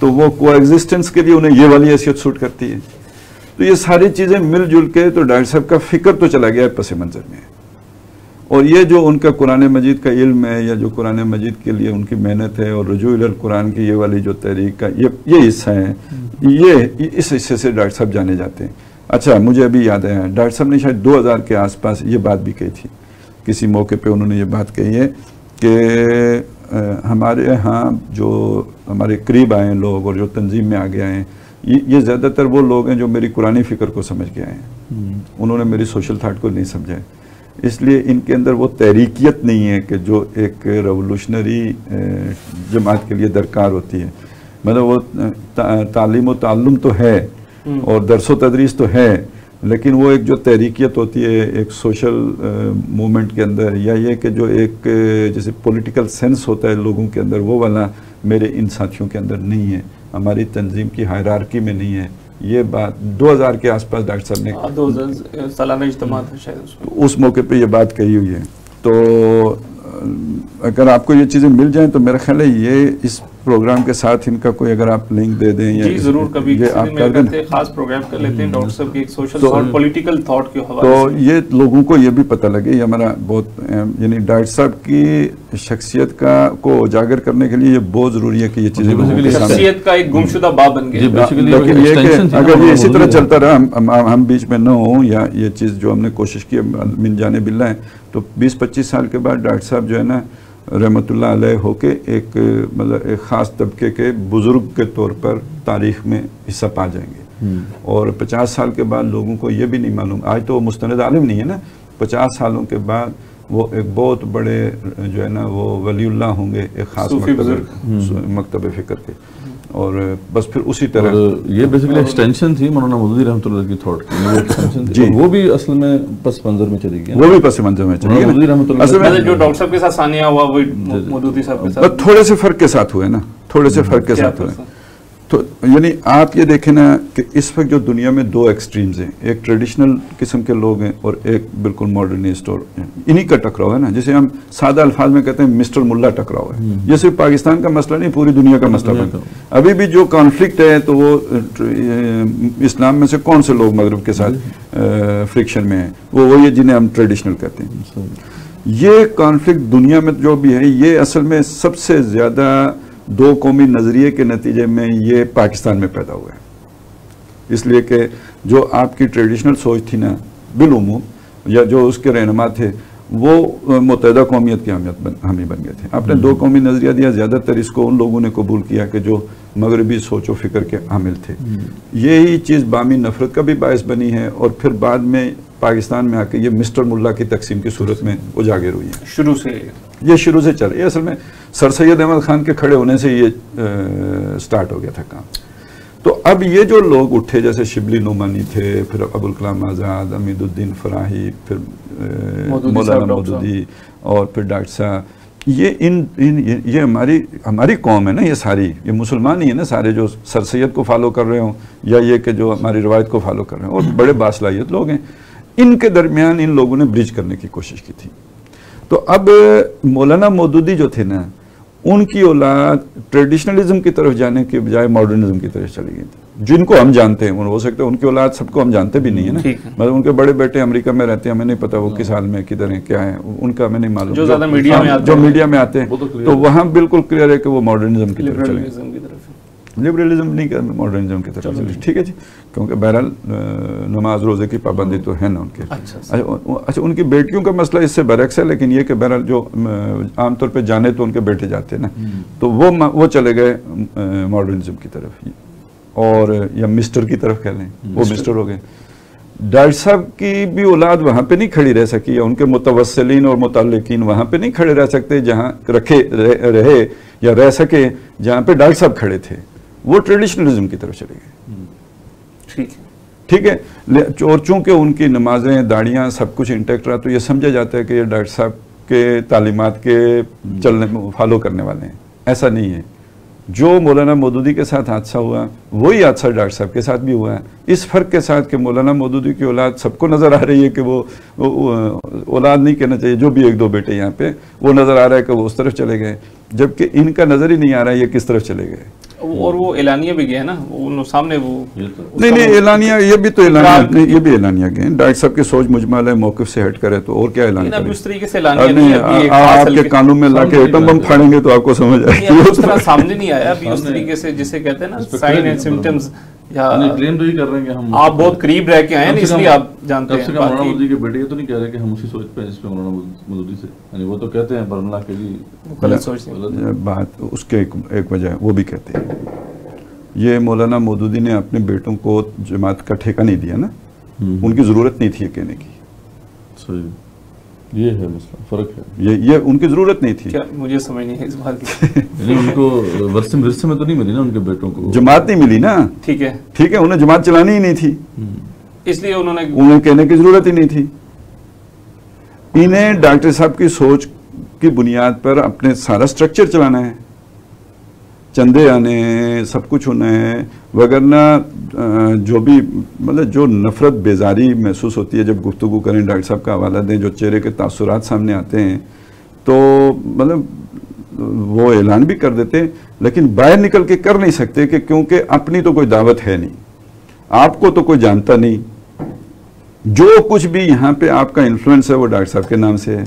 [SPEAKER 3] تو وہ کو ایگزسٹنس کے لیے انہیں یہ والی حیثیت سوٹ کرتی ہے. تو یہ ساری چیزیں مل جل کے تو ڈاکٹر صاحب کا فکر تو چلا گیا ہے پس منظر میں. اور یہ جو ان کا قرآن مجید کا علم ہے یا جو قرآن مجید کے لیے ان کی محنت ہے اور رجوع الی القرآن کی یہ والی جو تحریک کا یہ حصہ ہے، یہ اس حصے سے ڈاکٹر صاحب جانے جاتے ہیں. اچھا مجھے ابھی یاد آیا، ڈاکٹر صاحب نے شاید 2000 کے آس پاس یہ بات بھی کہی تھی. کسی موقع پہ انہوں نے یہ بات کہی ہے کہ ہمارے ہاں جو ہمارے قریب آئے ہیں لوگ اور جو تنظیم میں آگے آئے ہیں، یہ زیادہ تر وہ لوگ ہیں جو میری قرآنی فکر کو سمجھ کے آئے ہیں. انہوں نے میری سوشل تھاٹ کو نہیں سمجھا ہے. اس لیے ان کے اندر وہ تحریکیت نہیں ہے کہ جو ایک ریولوشنری جماعت کے لیے درکار ہوتی ہے. مطلب وہ تعلیم و تعلم تو ہے اور درس و تدریس تو ہے، لیکن وہ ایک جو تحریکیت ہوتی ہے ایک سوشل موومنٹ کے اندر، یا یہ کہ جو ایک جیسے پولیٹیکل سینس ہوتا ہے لوگوں کے اندر، وہ والا میرے ان ساتھیوں کے اندر نہیں ہے، ہماری تنظیم کی ہائرارکی میں نہیں ہے. یہ بات 2000 کے آس پاس ڈاکٹر صاحب نے
[SPEAKER 2] 2000 سالانہ اجتماع تھا شاید،
[SPEAKER 3] اس موقع پہ یہ بات کہی ہوئی ہے. تو اگر آپ کو یہ چیزیں مل جائیں تو میرا خیال ہے یہ اس پروگرام کے ساتھ ان کا کوئی اگر آپ لنک دے دیں یا
[SPEAKER 2] ضرور کبھی آپ کر دیں، خاص پروگرام کر لیتے ہیں ڈاکٹر صاحب کی ایک سوشل اور پولیٹیکل تھاٹ کے حوالے سے،
[SPEAKER 3] تو یہ لوگوں کو یہ بھی پتہ لگے. یہ ہمارا بہت یعنی ڈاکٹر صاحب کی شخصیت کو اجاگر کرنے کے لیے یہ بہت ضروری ہے کہ یہ چیزیں
[SPEAKER 2] شخصیت کا ایک گمشدہ باب بن گیا.
[SPEAKER 3] لیکن یہ کہ اگر یہ اسی طرح چلتا رہا، ہم بیچ میں نہ ہوں، یا یہ چیز جو ہم نے کوشش کی من جانب اللہ ہے، تو 20-25 سال کے بعد ڈاکٹر صاحب جو ہے نا رحمۃ اللہ علیہ ہو کے ایک مطلب ایک خاص طبقے کے بزرگ کے طور پر تاریخ میں حصہ پا جائیں گے. اور 50 سال کے بعد لوگوں کو یہ بھی نہیں معلوم، آج تو وہ مستند عالم نہیں ہے نا، 50 سالوں کے بعد وہ ایک بہت بڑے جو ہے نا وہ ولی اللہ ہوں گے، ایک خاص مکتب فکر کے. اور بس پھر اسی طرح
[SPEAKER 4] یہ بیسیکلی ایکسٹینشن تھی مولانا مودودی رحمۃ اللہ کی تھاٹ کی، جی وہ بھی اصل میں پس منظر میں چلی گئی،
[SPEAKER 3] وہ بھی پس منظر میں چلی گئی.
[SPEAKER 2] اصل میں جو ڈاکٹر صاحب کے ساتھ ثانیہ ہوا وہ مودودی صاحب کے ساتھ
[SPEAKER 3] تھوڑے سے فرق کے ساتھ ہوئے نا، تھوڑے سے فرق کے ساتھ ہوئے. تو یعنی آپ یہ دیکھیں نا کہ اس وقت جو دنیا میں دو ایکسٹریمز ہیں، ایک ٹریڈیشنل قسم کے لوگ ہیں اور ایک بالکل ماڈرنسٹ، اور انہی کا ٹکراؤ ہے نا، جسے ہم سادہ الفاظ میں کہتے ہیں مسٹر ملا ٹکراؤ ہے۔ یہ صرف پاکستان کا مسئلہ نہیں، پوری دنیا کا مسئلہ بن گیا۔ ابھی بھی جو کانفلکٹ ہے تو وہ اسلام میں سے کون سے لوگ مغرب کے ساتھ فرکشن میں ہیں، وہ یہ جنہیں ہم ٹریڈیشنل کہتے ہیں۔ یہ کانفلکٹ دنیا میں جو بھی ہے، یہ اصل میں سب سے زیادہ دو قومی نظریے کے نتیجے میں یہ پاکستان میں پیدا ہوا ہے۔ اس لیے کہ جو آپ کی ٹریڈیشنل سوچ تھی نا بالعموم، یا جو اس کے رہنما تھے، وہ متحدہ قومیت کے حامی بن گئے تھے۔ آپ نے دو قومی نظریہ دیا، زیادہ تر اس کو ان لوگوں نے قبول کیا کہ جو مغربی سوچ و فکر کے حامل تھے۔ یہی چیز باہمی نفرت کا بھی باعث بنی ہے، اور پھر بعد میں پاکستان میں آ کے یہ مسٹر ملا کی تقسیم کی صورت میں اجاگر ہوئی ہے۔
[SPEAKER 2] شروع سے چل رہی ہے۔ اصل میں
[SPEAKER 3] سر سید احمد خان کے کھڑے ہونے سے یہ سٹارٹ ہو گیا تھا کام۔ تو اب یہ جو لوگ اٹھے، جیسے شبلی نعمانی تھے، پھر ابوالکلام آزاد، امید الدین فراہی، پھر مولانا مودودی، اور پھر ڈاکٹر صاحب، یہ ہماری قوم ہے نا، یہ ساری یہ مسلمان ہی ہے نا سارے، جو سر سید کو فالو کر رہے ہوں یا یہ کہ جو ہماری روایت کو فالو کر رہے ہیں، اور بڑے باصلاحیت لوگ ہیں۔ ان کے درمیان ان لوگوں نے برج کرنے کی کوشش کی تھی۔ تو اب مولانا مودودی جو تھے نا، ان کی اولاد ٹریڈیشنلزم کی طرف جانے کے بجائے ماڈرنزم کی طرف چلی گئی تھی، جن کو ہم جانتے ہیں۔ ہو سکتا ہے ان کی اولاد سب کو ہم جانتے بھی نہیں ہے نا، مطلب ان کے بڑے بیٹے امریکہ میں رہتے ہیں، ہمیں نہیں پتا وہ کس حال میں کدھر ہیں کیا ہیں، ان کا ہمیں نہیں معلوم۔ جو میڈیا میں آتے ہیں تو وہاں بالکل کلیئر ہے کہ وہ ماڈرنزم کی طرف چلے گئے، لبرلزم نہیں کہ ماڈرنزم کی طرف چلے، ٹھیک ہے جی، کیونکہ بہرحال نماز روزے کی پابندی تو ہے نا ان کے۔ اچھا، ان کی بیٹیوں کا مسئلہ اس سے برعکس ہے، لیکن یہ کہ بہرحال جو عام طور پہ جانے تو ان کے بیٹے جاتے ہیں نا، تو وہ چلے گئے ماڈرنزم کی طرف، اور یا مسٹر کی طرف کہہ لیں، وہ مسٹر ہو گئے۔ ڈاکٹر صاحب کی بھی اولاد وہاں پہ نہیں کھڑی رہ سکی، یا ان کے متوسلین اور متعلقین وہاں پہ نہیں کھڑے رہ سکتے جہاں رہے یا رہ سکے جہاں پہ ڈاکٹر صاحب کھڑے تھے، وہ ٹریڈیشنلزم کی طرف چلے گئے۔ ٹھیک ہے، اور چونکہ ان کی نمازیں، داڑیاں، سب کچھ انٹیکٹ رہا، تو یہ سمجھا جاتا ہے کہ یہ ڈاکٹر صاحب کے تعلیمات کے چلنے فالو کرنے والے ہیں۔ ایسا نہیں ہے۔ جو مولانا مودودی کے ساتھ حادثہ ہوا، وہی حادثہ ڈاکٹر صاحب کے ساتھ بھی ہوا ہے، اس فرق کے ساتھ کہ مولانا مودودی کی اولاد سب کو نظر آ رہی ہے کہ وہ اولاد نہیں کہنا چاہیے، جو بھی ایک دو بیٹے یہاں پہ، وہ نظر آ رہا ہے کہ وہ اس طرف چلے گئے، جبکہ ان کا نظر ہی نہیں آ رہا ہے یہ کس طرف چلے گئے۔
[SPEAKER 2] اور وہ اعلانیہ بھی گئے نا، سامنے وہ
[SPEAKER 3] نہیں اعلانیہ، یہ بھی تو اعلانیہ، یہ بھی اعلانیہ گئے۔ ڈاکٹر صاحب کی سوچ مجمل ہے، موقف سے ہٹ کرے تو اور کیا اعلان کریں؟
[SPEAKER 2] اس طریقے سے اعلانیہ
[SPEAKER 3] آپ کے قانون میں لا کے ایٹم بم پھاڑیں گے تو آپ کو سمجھ آئے گی۔
[SPEAKER 2] اس طرح سامنے نہیں آیا ابھی، اس طریقے سے جسے کہتے ہیں نا سائن اینڈ سمپٹمز، یا
[SPEAKER 4] کلیم تو ہی کر رہے ہیں کہ ہم
[SPEAKER 2] آپ بہت قریب رہ کے آئے ہیں، اس لیے آپ جانتے ہیں۔
[SPEAKER 4] مولانا مودودی کے بیٹے یہ تو نہیں کہہ رہے کہ ہم اسی سوچ پہ جس پہ مولانا مودودی سے، یعنی وہ تو کہتے ہیں برملا کے لیے
[SPEAKER 2] غلط سوچ
[SPEAKER 3] بات، اس کے ایک وجہ ہے، وہ بھی کہتے ہیں یہ مولانا مودودی نے اپنے بیٹوں کو جماعت کا ٹھیکہ نہیں دیا نا، ان کی ضرورت نہیں تھی کہنے کی۔
[SPEAKER 4] صحیح، یہ ہے مسئلہ، فرق ہے،
[SPEAKER 3] یہ ان کی ضرورت نہیں تھی۔
[SPEAKER 2] مجھے سمجھ نہیں ہے اس بات کی،
[SPEAKER 4] یعنی ان کو ورثے میں تو نہیں ملی نا، ان کے بیٹوں کو
[SPEAKER 3] جماعت نہیں ملی نا، ٹھیک ہے، انہیں جماعت چلانی ہی نہیں تھی،
[SPEAKER 2] اس لیے
[SPEAKER 3] انہیں کہنے کی ضرورت ہی نہیں تھی۔ انہیں ڈاکٹر صاحب کی سوچ کی بنیاد پر اپنے سارا سٹرکچر چلانا ہے، چندے آنے ہیں، سب کچھ ہونا ہے، وگرنہ جو بھی مطلب جو نفرت بیزاری محسوس ہوتی ہے جب گفتگو کریں، ڈاکٹر صاحب کا حوالہ دیں، جو چہرے کے تاثرات سامنے آتے ہیں، تو مطلب وہ اعلان بھی کر دیتے ہیں، لیکن باہر نکل کے کر نہیں سکتے کہ کیونکہ اپنی تو کوئی دعوت ہے نہیں، آپ کو تو کوئی جانتا نہیں، جو کچھ بھی یہاں پہ آپ کا انفلوئنس ہے وہ ڈاکٹر صاحب کے نام سے ہے،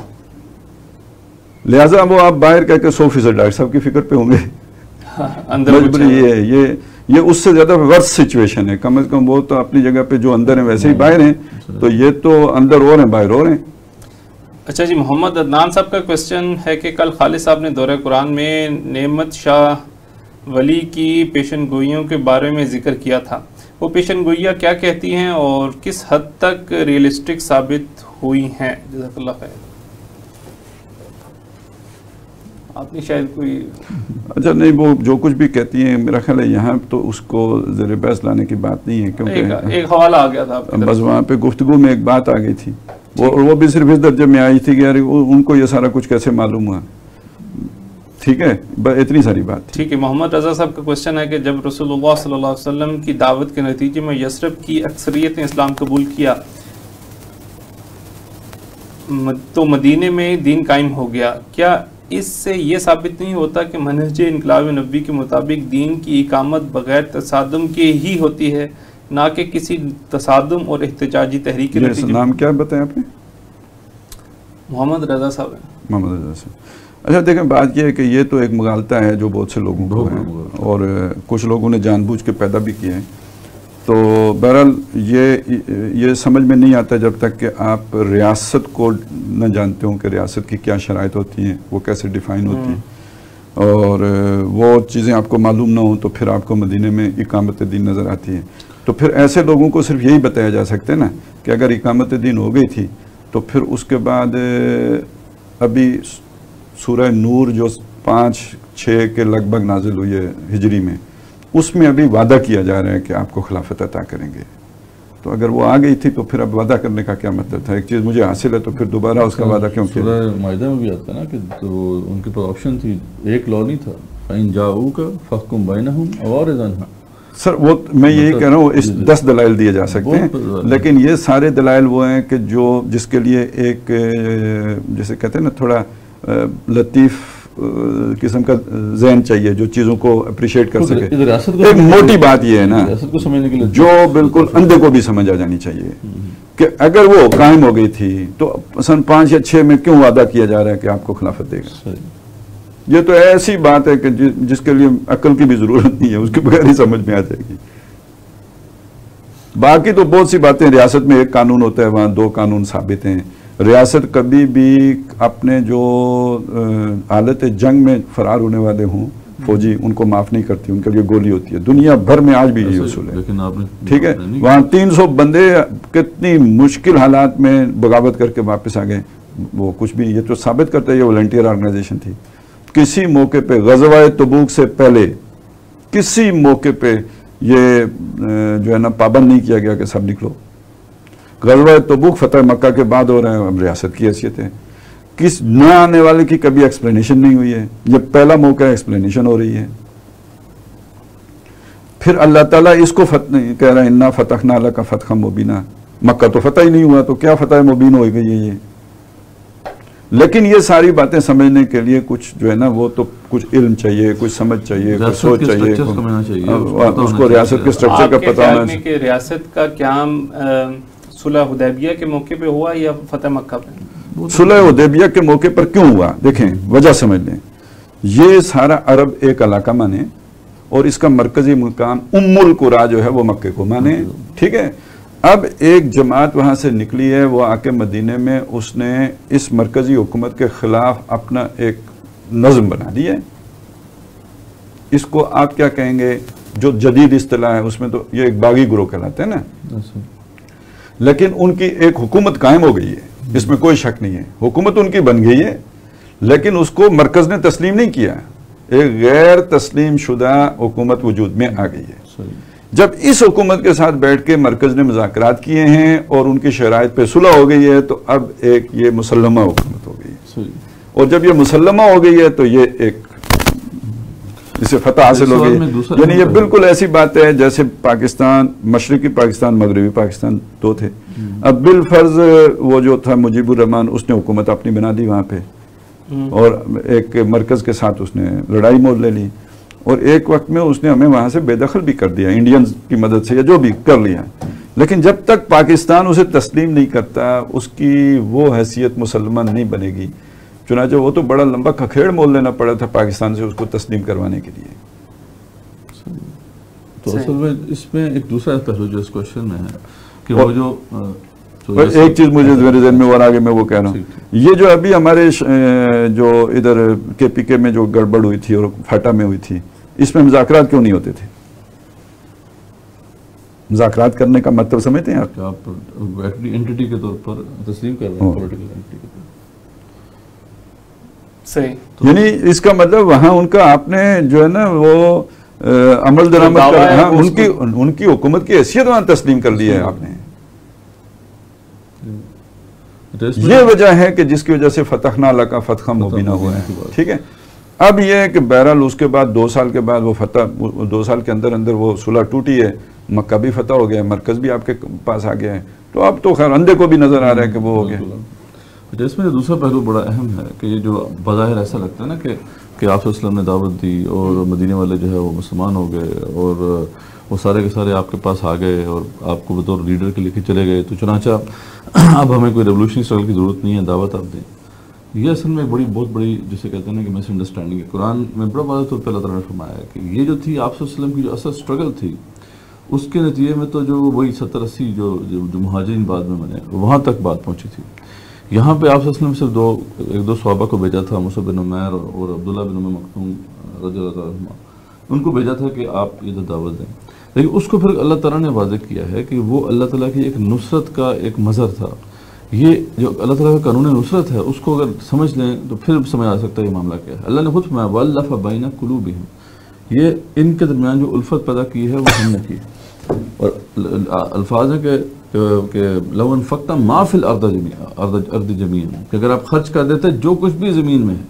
[SPEAKER 3] لہٰذا وہ آپ باہر کہہ کے 100% ڈاکٹر صاحب کی فکر پہ ہوں گے۔ یہ اس سے زیادہ ورس سچویشن ہے، کم از کم وہ تو اپنی جگہ پہ جو اندر ہیں ویسے ہی باہر ہیں، تو یہ تو اندر اور ہیں باہر اور ہیں۔
[SPEAKER 2] اچھا جی، محمد عدنان صاحب کا کوشچن ہے کہ کل خالد صاحب نے دورہ قرآن میں نعمت شاہ ولی کی پیشن گوئیوں کے بارے میں ذکر کیا تھا، وہ پیشن گوئیاں کیا کہتی ہیں اور کس حد تک ریئلسٹک ثابت ہوئی ہیں؟ جزاک اللہ خیر۔ آپ نے شاید کوئی
[SPEAKER 3] اچھا نہیں، وہ جو کچھ بھی کہتی ہیں میرا خیال ہے یہاں تو اس کو زیر بحث لانے کی بات نہیں ہے، کیونکہ
[SPEAKER 2] ایک حوالہ آ گیا تھا
[SPEAKER 3] بس وہاں پہ گفتگو میں ایک بات آ گئی تھی، وہ بھی صرف اس درجے میں آئی تھی کہ یار ان کو یہ سارا کچھ کیسے معلوم ہوا، ٹھیک ہے، اتنی ساری بات تھی۔
[SPEAKER 2] ٹھیک ہے، محمد رضا صاحب کا کوشچن ہے کہ جب رسول اللہ صلی اللہ علیہ وسلم کی دعوت کے نتیجے میں یثرب کی اکثریت نے اسلام قبول کیا تو مدینے میں دین قائم ہو گیا، کیا اس سے یہ ثابت نہیں ہوتا کہ منہج انقلاب نبوی کے مطابق دین کی اقامت بغیر تصادم کے ہی ہوتی ہے، نہ کہ کسی تصادم اور احتجاجی تحریک کے نتیجے؟
[SPEAKER 3] نام کیا بتایا آپ نے؟
[SPEAKER 2] محمد رضا صاحب۔
[SPEAKER 3] محمد رضا صاحب۔ اچھا دیکھیں، بات یہ ہے کہ یہ تو ایک مغالطہ ہے جو بہت سے لوگوں کو ہے، اور کچھ لوگوں نے جان بوجھ کے پیدا بھی کیا ہے۔ تو بہرحال یہ سمجھ میں نہیں آتا جب تک کہ آپ ریاست کو نہ جانتے ہوں کہ ریاست کی کیا شرائط ہوتی ہیں، وہ کیسے ڈیفائن ہوتی ہیں، اور وہ چیزیں آپ کو معلوم نہ ہوں تو پھر آپ کو مدینے میں اقامت دین نظر آتی ہے۔ تو پھر ایسے لوگوں کو صرف یہی بتایا جا سکتا ہے نا کہ اگر اقامت دین ہو گئی تھی تو پھر اس کے بعد ابھی سورہ نور جو 5-6 کے لگ بھگ نازل ہوئی ہے ہجری میں، اس میں ابھی وعدہ کیا جا رہا ہے کہ آپ کو خلافت عطا کریں گے۔ تو اگر وہ آ گئی تھی تو پھر اب وعدہ کرنے کا کیا مطلب تھا؟ ایک چیز مجھے حاصل ہے تو پھر دوبارہ اس کا وعدہ کیوں کیا؟
[SPEAKER 4] سورہ مائدہ میں بھی آتا ہے نا کہ تو ان کے پاس آپشن تھی، ایک لا نہیں تھا، فَإِن جَاءُوكَ فَاحْكُم بَيْنَهُمْ أَوْ أَعْرِضْ عَنْهُمْ۔
[SPEAKER 3] سر وہ میں یہی کہہ رہا ہوں، اس 10 دلائل دیے جا سکتے ہیں، لیکن یہ سارے دلائل وہ ہیں کہ جس کے لیے ایک جیسے کہتے ہیں نا تھوڑا لطیف قسم کا ذہن چاہیے جو چیزوں کو اپریشیٹ کر سکے۔ ایک موٹی بات یہ ہے نا جو بالکل اندھے کو بھی سمجھ آ جانی چاہیے کہ اگر وہ قائم ہو گئی تھی تو سن 5 یا 6 میں کیوں وعدہ کیا جا رہا ہے کہ آپ کو خلافت دے گا؟ یہ تو ایسی بات ہے کہ جس کے لیے عقل کی بھی ضرورت نہیں ہے، اس کے بغیر ہی سمجھ میں آ جائے گی۔ باقی تو بہت سی باتیں، ریاست میں ایک قانون ہوتا ہے، وہاں 2 قانون ثابت ہیں۔ ریاست کبھی بھی اپنے جو حالت جنگ میں فرار ہونے والے ہوں فوجی، ان کو معاف نہیں کرتی، ان کے لیے گولی ہوتی ہے۔ دنیا بھر میں آج بھی یہی اصول ہے، ٹھیک ہے؟ وہاں 300 بندے کتنی مشکل حالات میں بغاوت کر کے واپس آ گئے، وہ کچھ بھی، یہ تو ثابت کرتا ہے یہ والنٹیئر آرگنائزیشن تھی۔ کسی موقع پہ غزوہ تبوک سے پہلے کسی موقع پہ یہ جو ہے نا پابند نہیں کیا گیا کہ سب نکلو۔ غزوہ تبوک فتح مکہ کے بعد ہو رہے ہیں، اب ریاست کی حیثیت ہے، کس نہ آنے والے کی کبھی ایکسپلینیشن نہیں ہوئی ہے، یہ پہلا موقع ہے ایکسپلینیشن ہو رہی ہے۔ پھر اللہ تعالیٰ اس کو کہہ رہا ہے انا فتحنا لک فتحا مبینا، مکہ تو فتح ہی نہیں ہوا تو کیا فتح مبین ہو گئی ہے یہ۔ لیکن یہ ساری باتیں سمجھنے کے لیے کچھ جو ہے نا وہ تو کچھ علم چاہیے، کچھ سمجھ چاہیے، کچھ سوچ چاہیے، اس کو ریاست کے سٹرکچر کا پتہ ہونا چاہیے۔
[SPEAKER 2] کہ ریاست کا قیام صلح حدیبیہ کے موقع پہ ہوا یا فتح مکہ پہ؟
[SPEAKER 3] صلح حدیبیہ کے موقع پر کیوں ہوا؟ دیکھیں وجہ سمجھ لیں، یہ سارا عرب ایک علاقہ مانے اور اس کا مرکزی مقام ام القریٰ جو ہے وہ مکے کو مانے، ٹھیک ہے؟ اب ایک جماعت وہاں سے نکلی ہے، وہ آ کے مدینے میں اس نے اس مرکزی حکومت کے خلاف اپنا ایک نظم بنا دی ہے۔ اس کو آپ کیا کہیں گے؟ جو جدید اصطلاح ہے اس میں تو یہ ایک باغی گروہ کہلاتے ہیں نا، لیکن ان کی ایک حکومت قائم ہو گئی ہے، اس میں کوئی شک نہیں ہے، حکومت ان کی بن گئی ہے، لیکن اس کو مرکز نے تسلیم نہیں کیا، ایک غیر تسلیم شدہ حکومت وجود میں آ گئی ہے۔ جب اس حکومت کے ساتھ بیٹھ کے مرکز نے مذاکرات کیے ہیں اور ان کی شرائط پہ صلح ہو گئی ہے تو اب ایک یہ مسلمہ حکومت ہو گئی ہے، اور جب یہ مسلمہ ہو گئی ہے تو یہ ایک اسے فتح حاصل ہو گئی، یعنی یہ بالکل ایسی بات ہے جیسے پاکستان، مشرقی پاکستان، مغربی پاکستان 2 تھے، اب بالفرض وہ جو تھا مجیب الرحمان اس نے حکومت اپنی بنا دی وہاں پہ، اور ایک مرکز کے ساتھ اس نے لڑائی مول لے لی، اور ایک وقت میں اس نے ہمیں وہاں سے بے دخل بھی کر دیا انڈینز کی مدد سے، یا جو بھی کر لیا، لیکن جب تک پاکستان اسے تسلیم نہیں کرتا اس کی وہ حیثیت مسلمان نہیں بنے گی۔ چنانچہ وہ تو بڑا لمبا کھکھیڑ مول لینا پڑا تھا پاکستان سے اس کو تسلیم کروانے کے لیے۔
[SPEAKER 4] تو اصل میں اس میں ایک دوسرا پہلو جو اس کوشچن میں ہے کہ وہ جو
[SPEAKER 3] ایک چیز مجھے میرے ذہن میں اور آگے میں وہ کہہ رہا ہوں، یہ جو ابھی ہمارے جو ادھر کے پی کے میں جو گڑبڑ ہوئی تھی اور پھاٹا میں ہوئی تھی، اس میں مذاکرات کیوں نہیں ہوتے تھے؟ مذاکرات کرنے کا مطلب سمجھتے ہیں آپ؟
[SPEAKER 4] اینٹی کے طور پر تسلیم کر رہے ہیں، پولیٹیکل اینٹی کے طور پر،
[SPEAKER 2] صحیح،
[SPEAKER 3] یعنی اس کا مطلب وہاں ان کا آپ نے جو ہے نا وہ عمل درآمد کر ان کی حکومت کی حیثیت وہاں تسلیم کر لی ہے آپ نے۔ یہ وجہ ہے کہ جس کی وجہ سے فتحنا لک فتحا مبینہ ہوا ہے، ٹھیک ہے؟ اب یہ ہے کہ بہرحال اس کے بعد 2 سال کے بعد وہ فتح، 2 سال کے اندر اندر وہ صلح ٹوٹی ہے، مکہ بھی فتح ہو گیا، مرکز بھی آپ کے پاس آ گیا ہے، تو اب تو خیر اندھے کو بھی نظر آ رہا ہے کہ وہ ہو گیا۔
[SPEAKER 4] اس میں دوسرا پہلو بڑا اہم ہے کہ یہ جو بظاہر ایسا لگتا ہے نا کہ آپ صلی اللہ علیہ وسلم نے دعوت دی اور مدینے والے جو ہے وہ مسلمان ہو گئے اور وہ سارے کے سارے آپ کے پاس آ گئے اور آپ کو بطور لیڈر کے لے کے چلے گئے، تو چنانچہ اب ہمیں کوئی ریولوشنری اسٹرگل کی ضرورت نہیں ہے، دعوت آپ دیں۔ یہ اصل میں بہت بڑی جسے کہتے ہیں نا کہ مس انڈرسٹینڈنگ ہے۔ قرآن میں بڑا واضح طور پہ اللہ تعالیٰ نے فرمایا ہے کہ یہ جو تھی آپ صلی اللہ علیہ وسلم کی جو اصل اسٹرگل تھی، اس کے نتیجے میں تو جو وہی 70-80 جو مہاجرین بعد میں بنے وہاں تک بات پہنچی تھی۔ یہاں پہ آپ صلی اللہ علیہ وسلم صرف ایک دو صحابہ کو بھیجا تھا، مصعب بن عمیر اور عبداللہ بن ام مکتوم رضی اللہ تعالیٰ عنہ، ان کو بھیجا تھا کہ آپ یہ دعوت دیں، لیکن اس کو پھر اللہ تعالیٰ نے واضح کیا ہے کہ وہ اللہ تعالیٰ کی ایک نصرت کا ایک مظہر تھا۔ یہ جو اللہ تعالیٰ کا قانون نصرت ہے اس کو اگر سمجھ لیں تو پھر سمجھ آ سکتا ہے یہ معاملہ کیا ہے۔ اللہ نے خود فرمایا وَأَلَّفَ بَيْنَ قُلُوبِهِمْ، یہ ان کے درمیان جو الفت پیدا کی ہے وہ ہم نے کی، اور الفاظ ہے کہ لو انفقت ما فی الارض جمیعا، کہ اگر آپ خرچ کر دیتے جو کچھ بھی زمین میں ہے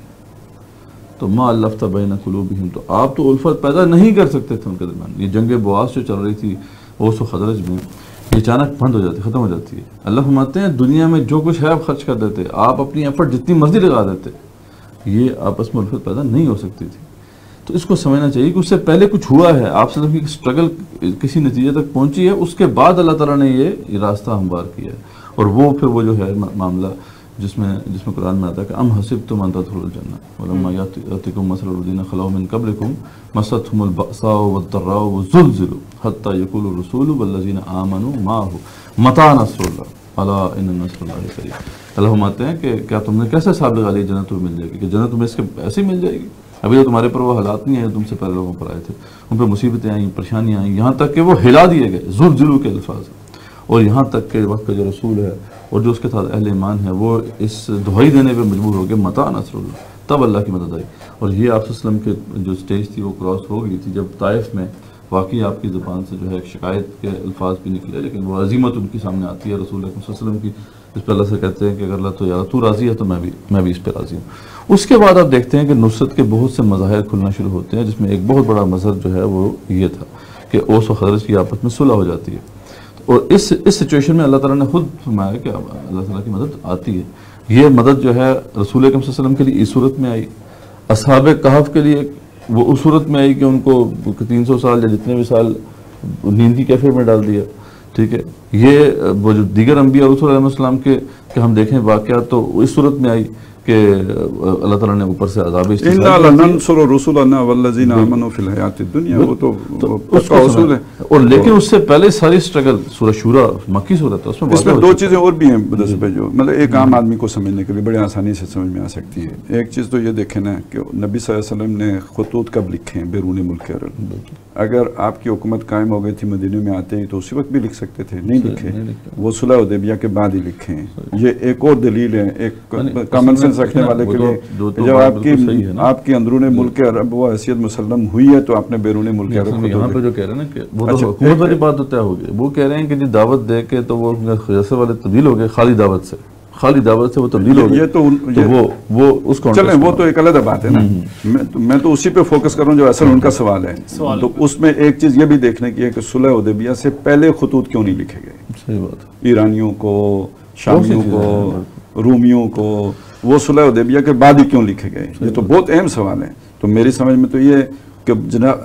[SPEAKER 4] تو ما الفت بین قلوبہم، تو آپ تو الفت پیدا نہیں کر سکتے تھے ان کے درمیان۔ یہ جنگ بواس جو چل رہی تھی اوس و خزرج میں، یہ اچانک بند ہو جاتی، ختم ہو جاتی ہے۔ اللہ فرماتے ہیں دنیا میں جو کچھ ہے آپ خرچ کر دیتے، آپ اپنی ایفرٹ جتنی مرضی لگا دیتے، یہ آپس میں الفت پیدا نہیں ہو سکتی تھی۔ تو اس کو سمجھنا چاہیے کہ اس سے پہلے کچھ ہوا ہے، آپ سے کی اسٹرگل کسی نتیجے تک پہنچی ہے، اس کے بعد اللہ تعالیٰ نے یہ راستہ ہموار کیا ہے، اور وہ پھر وہ جو ہے معاملہ جس میں قرآن میں آتا ہے کہ ام حسبتم ان تدخلوا الجنہ ولما یأتکم مثل الذین خلوا من قبلکم مستهم البأساء والضراء وزلزلوا حتى یقول الرسول والذین آمنوا معه متى نصر اللہ الا ان نصر اللہ قریب۔ اللہ فرماتے ہیں کہ کیا تم نے کیسے حساب لگا لیا جنت تمہیں مل جائے گی، کہ جنت تمہیں اس کے ایسے ہی مل جائے گی؟ ابھی تو تمہارے پر وہ حالات نہیں ہیں تم سے پہلے لوگوں پر آئے تھے، ان پہ مصیبتیں آئیں، پریشانیاں آئیں، یہاں تک کہ وہ ہلا دیے گئے، زلزلوا کے الفاظ، اور یہاں تک کہ وقت کا جو رسول ہے اور جو اس کے ساتھ اہل ایمان ہے وہ اس دہائی دینے پہ مجبور ہو گئے متى نصر اللہ، تب اللہ کی مدد آئی۔ اور یہ آپ صلی اللہ علیہ وسلم کے جو سٹیج تھی وہ کراس ہو گئی تھی جب طائف میں واقعی آپ کی زبان سے جو ہے ایک شکایت کے الفاظ بھی نکلے، لیکن وہ عظیمت ان کی سامنے آتی ہے رسول اللہ صلی اللہ علیہ وسلم کی، جس پہ اللہ سے کہتے ہیں کہ اگر اللہ تو یا تو راضی ہے تو میں بھی اس پہ راضی ہوں۔ اس کے بعد آپ دیکھتے ہیں کہ نصرت کے بہت سے مظاہر کھلنا شروع ہوتے ہیں، جس میں ایک بہت بڑا مظہر جو ہے وہ یہ تھا کہ اوس و خزرج کی آپس میں صلح ہو جاتی ہے، اور اس سچویشن میں اللہ تعالیٰ نے خود فرمایا کہ اللہ تعالیٰ کی مدد آتی ہے۔ یہ مدد جو ہے رسول اکرم صلی اللہ علیہ وسلم کے لیے اس صورت میں آئی، اصحاب کہف کے لیے وہ اس صورت میں آئی کہ ان کو 300 سال یا جتنے بھی سال نیند کی کیفیت میں ڈال دیا، ٹھیک ہے۔ یہ وہ جو دیگر انبیاء اور رسول علیہ السلام کے کہ ہم دیکھیں واقعات تو اس صورت میں آئی کہ اللہ تعالیٰ نے اوپر سے عذاب
[SPEAKER 3] اِنَّا لَنَنصُرُ رُسُلَنَا وَالَّذِينَ آمَنُوا فِي الْحَيَاةِ الدُّنْيَا، وہ تو پکا اصول ہے۔
[SPEAKER 4] اور لیکن اس سے پہلے ساری اسٹرگل سورہ شورا مکی صورت ہے، اس میں
[SPEAKER 3] 2 چیزیں اور بھی ہیں جو مطلب ایک عام آدمی کو سمجھنے کے لیے بڑے آسانی سے سمجھ میں آ سکتی ہے۔ ایک چیز تو یہ دیکھیں نا کہ نبی صلی اللہ علیہ وسلم نے خطوط کب لکھے ہیں بیرون ملک کے، اگر آپ کی حکومت قائم ہو گئی تھی مدینے میں آتے ہی تو اسی وقت بھی لکھ سکتے تھے، نہیں لکھے، وہ صلح حدیبیہ کے بعد ہی لکھے ہیں۔ یہ ایک اور دلیل ہے ایک کامن سینس رکھنے والے کے لیے، جب آپ کی اندرون ملک عرب وہ حیثیت مسلم ہوئی ہے تو آپ نے بیرون ملک عرب
[SPEAKER 4] یہاں پہ جو کہہ رہے ہیں نا کہ وہ تو حکومت والی بات تو طے ہو گئی، وہ کہہ رہے ہیں کہ جی دعوت دے کے تو وہ جیسے والے تبدیل ہو گئے، خالی دعوت سے وہ تبدیل ہو گئے، تو وہ اس کو
[SPEAKER 3] چلیں وہ تو ایک علیحدہ بات ہے نا، میں تو اسی پہ فوکس کروں جو اصل ان کا سوال ہے۔ تو اس میں ایک چیز یہ بھی دیکھنے کی ہے کہ صلح حدیبیہ سے پہلے خطوط کیوں نہیں لکھے گئے؟
[SPEAKER 4] صحیح بات،
[SPEAKER 3] ایرانیوں کو، شامیوں کو، رومیوں کو، وہ صلح حدیبیہ کے بعد ہی کیوں لکھے گئے؟ یہ تو بہت اہم سوال ہے۔ تو میری سمجھ میں تو یہ ہے کہ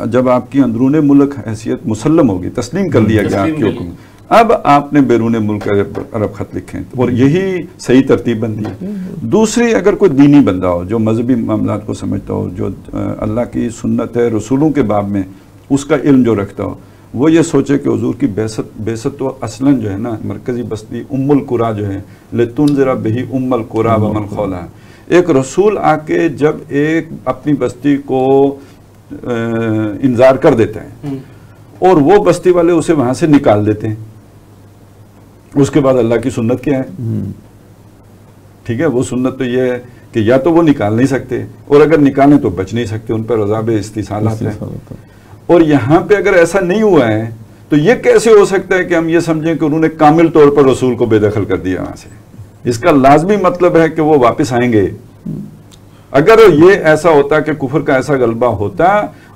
[SPEAKER 3] جب آپ کی اندرون ملک حیثیت مسلم ہوگی، تسلیم کر لیا گیا آپ کی حکم، اب آپ نے بیرون ملک عرب خط لکھے ہیں اور یہی صحیح ترتیب بندی ہے۔ دوسری، اگر کوئی دینی بندہ ہو جو مذہبی معاملات کو سمجھتا ہو، جو اللہ کی سنت ہے رسولوں کے باب میں اس کا علم جو رکھتا ہو، وہ یہ سوچے کہ حضور کی بعثت تو اصلاً جو ہے نا مرکزی بستی ام القریٰ جو ہے لتنذر بہ ام القریٰ ومن حولہا، ایک رسول آ کے جب ایک اپنی بستی کو انذار کر دیتا ہے اور وہ بستی والے اسے وہاں سے نکال دیتے ہیں، اس کے بعد اللہ کی سنت کیا ہے؟ ٹھیک ہے، وہ سنت تو یہ ہے کہ یا تو وہ نکال نہیں سکتے، اور اگر نکالیں تو بچ نہیں سکتے، ان پر عذاب استحصال آتا ہے۔ اور یہاں پہ اگر ایسا نہیں ہوا ہے تو یہ کیسے ہو سکتا ہے کہ ہم یہ سمجھیں کہ انہوں نے کامل طور پر رسول کو بے دخل کر دیا وہاں سے؟ اس کا لازمی مطلب ہے کہ وہ واپس آئیں گے، اگر یہ ایسا ہوتا کہ کفر کا ایسا غلبہ ہوتا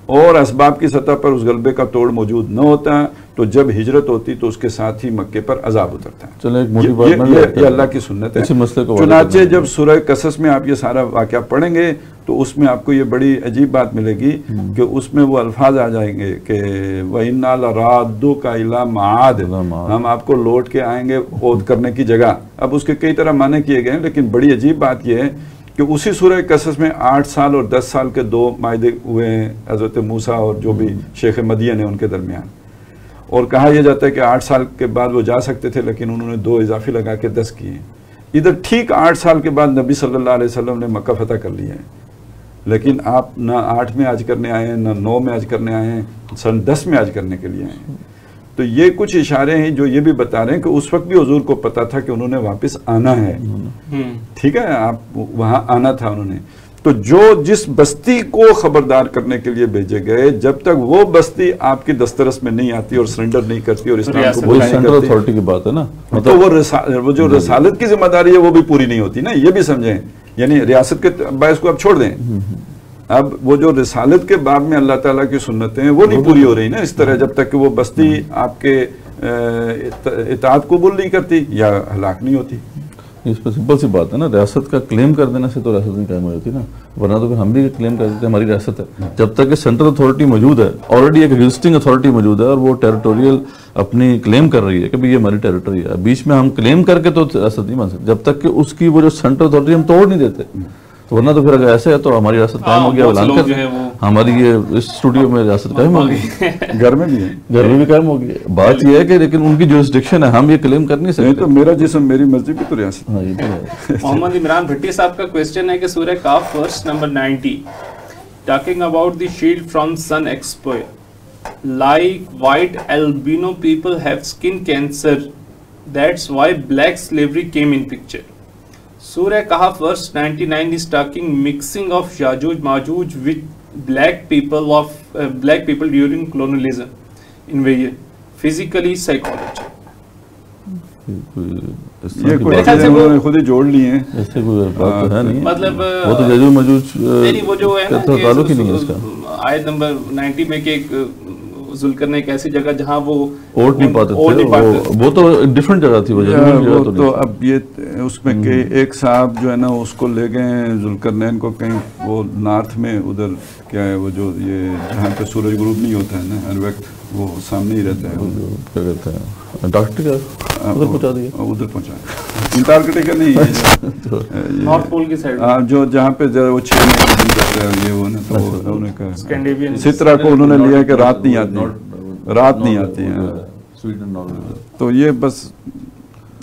[SPEAKER 3] اور اسباب کی سطح پر اس غلبے کا توڑ موجود نہ ہوتا تو جب ہجرت ہوتی تو اس کے ساتھ ہی مکے پر عذاب اترتا.
[SPEAKER 4] چلیں ایک موٹی بات
[SPEAKER 3] یہ اللہ کی سنت ہے. چنانچہ جب سورہ قصص میں آپ یہ سارا واقعہ پڑھیں گے تو اس میں آپ کو یہ بڑی عجیب بات ملے گی کہ اس میں وہ الفاظ آ جائیں گے کہ وَإِنَّا لَرَادُّكَ إِلَىٰ مَعَادٍ، ہم آپ کو لوٹ کے آئیں گے عود کرنے کی جگہ. اب اس کے کئی طرح معنی کیے گئے ہیں، لیکن بڑی عجیب بات یہ ہے کہ اسی سورہ قصص میں 8 سال اور 10 سال کے 2 معاہدے ہوئے ہیں حضرت موسیٰ اور جو بھی شیخ مدین ہیں ان کے درمیان، اور کہا یہ جاتا ہے کہ 8 سال کے بعد وہ جا سکتے تھے لیکن انہوں نے 2 اضافی لگا کے 10 کیے ہیں. ادھر ٹھیک 8 سال کے بعد نبی صلی اللہ علیہ وسلم نے مکہ فتح کر لیا ہے، لیکن آپ نہ 8 میں حج کرنے آئے ہیں، نہ 9 میں حج کرنے آئے ہیں، سن 10 میں حج کرنے کے لیے آئے ہیں. تو یہ کچھ اشارے ہیں جو یہ بھی بتا رہے ہیں کہ اس وقت بھی حضور کو پتا تھا کہ انہوں نے واپس آنا ہے. ٹھیک ہے، آپ وہاں آنا تھا انہوں نے. تو جو جس بستی کو خبردار کرنے کے لیے بھیجے گئے، جب تک وہ بستی آپ کی دسترس میں نہیں آتی اور سرنڈر نہیں کرتی اور اسلام کو بلائی نہیں کرتی،
[SPEAKER 4] اتھارٹی کی بات ہے نا،
[SPEAKER 3] تو وہ جو رسالت کی ذمہ داری ہے وہ بھی پوری نہیں ہوتی نا. یہ بھی سمجھیں، یعنی ریاست کے باعث کو آپ چھوڑ دیں. اب وہ جو رسالت کے باب میں اللہ تعالیٰ کی سنتیں ہیں وہ نہیں پوری ہو رہی نا اس طرح، جب تک کہ وہ بستی آپ کے اطاعت قبول نہیں کرتی یا ہلاک نہیں ہوتی.
[SPEAKER 4] اس پہ سمپل سی بات ہے نا، ریاست کا کلیم کر دینے سے تو ریاست نہیں قائم ہو جاتی نا، ورنہ تو پھر ہم بھی کلیم کر دیتے ہیں ہماری ریاست ہے. جب تک کہ سینٹرل اتھارٹی موجود ہے، آلریڈی ایک ایگزسٹنگ اتھارٹی موجود ہے اور وہ ٹیریٹوریل اپنی کلیم کر رہی ہے کہ یہ ہماری ٹیریٹری ہے، بیچ میں ہم کلیم کر کے تو ریاست نہیں بن سکتے جب تک کہ اس کی وہ جو سینٹرل اتھارٹی ہم توڑ نہیں دیتے. ورنہ تو پھر اگر ایسے ہے تو ہماری ریاست قائم ہو گیا، اعلان کر ہماری یہ اس اسٹوڈیو میں ریاست قائم ہو گئی،
[SPEAKER 3] گھر میں بھی ہے،
[SPEAKER 4] گھر میں بھی قائم ہو گئی. بات یہ ہے کہ لیکن ان کی جورسڈکشن ہے، ہم یہ کلیم کر نہیں سکتے.
[SPEAKER 3] تو میرا جسم میری مرضی بھی تو ریاست.
[SPEAKER 4] ہاں یہ تو ہے.
[SPEAKER 2] محمد عمران بھٹی صاحب کا کویسچن ہے کہ Surah Kahf verse number 90 talking about the shield from sun exposure like white albino people have skin cancer, that's why black slavery came in picture. Surah Kahf verse 99 is talking mixing of Yajuj Majuj with black people during colonialism invasion, physically, psychology.
[SPEAKER 3] یہ کوئی انہوں نے خود ہی جوڑ لی ہیں،
[SPEAKER 4] اس سے کوئی بات تو ہے نہیں.
[SPEAKER 2] مطلب
[SPEAKER 4] وہ تو یجوج ماجوج
[SPEAKER 2] وہ جو ہے نا
[SPEAKER 4] تعلق ہی نہیں ہے اس کا.
[SPEAKER 2] آیت نمبر 90 میں کہ ذوالقرنین ایک ایسی جگہ جہاں وہ
[SPEAKER 4] اوٹ نہیں پاتے تھے، وہ تو ڈیفرنٹ جگہ تھی.
[SPEAKER 3] وہ تو اب یہ اس میں کہ ایک صاحب جو ہے نا اس کو لے گئے ذوالقرنین کو کہیں وہ نارتھ میں، ادھر کیا ہے وہ جو یہ جہاں پہ سورج غروب نہیں ہوتا ہے نا ہر وقت، وہ سامنے ہی رہتا ہے.
[SPEAKER 4] کیا کہتا ہے انٹارکٹیکا، ادھر پہنچا دیا،
[SPEAKER 3] ادھر پہنچا. انٹارکٹیکا نہیں،
[SPEAKER 2] نارتھ پول کی سائڈ،
[SPEAKER 3] جو جہاں پہ وہ 6 مہینے دن کرتا ہے یہ وہ نا، تو انہوں نے کہا سترہ کو انہوں نے لیا کہ رات نہیں آتی ہے. تو یہ بس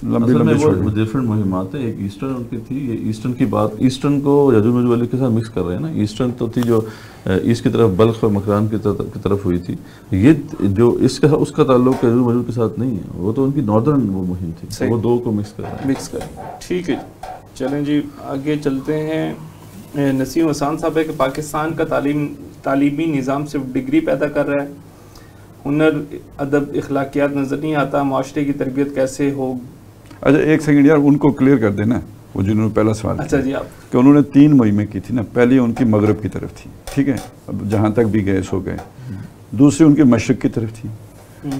[SPEAKER 3] لمبی
[SPEAKER 4] ڈفرنٹ مہمات ہیں. ایک ایسٹرن ان کی تھی، یہ ایسٹرن کی بات، ایسٹرن کو یجوج ماجوج والے کے ساتھ مکس کر رہے ہیں نا. ایسٹرن تو تھی جو ایسٹ کی طرف بلخ اور مکران کی طرف ہوئی تھی. یہ جو اس کا تعلق یجوج ماجوج کے ساتھ نہیں ہے، وہ تو ان کی ناردرن وہ مہم تھی، وہ دو کو مکس کر رہے ہیں.
[SPEAKER 2] ٹھیک ہے، چلیں جی آگے چلتے ہیں. نسیم حسان صاحب ہے کہ پاکستان کا تعلیمی نظام صرف ڈگری پیدا کر رہا ہے، ہنر، ادب، اخلاقیات نظر نہیں آتا، معاشرے کی تربیت کیسے ہو؟
[SPEAKER 3] اچھا ایک سیکنڈ یار، ان کو کلیئر کر دینا وہ جنہوں نے پہلا سوال.
[SPEAKER 2] اچھا جی، آپ
[SPEAKER 3] کہ انہوں نے 3 مہمیں کی تھی نا. پہلی ان کی مغرب کی طرف تھی، ٹھیک ہے، اب جہاں تک بھی گئے سو گئے. دوسری ان کی مشرق کی طرف تھی.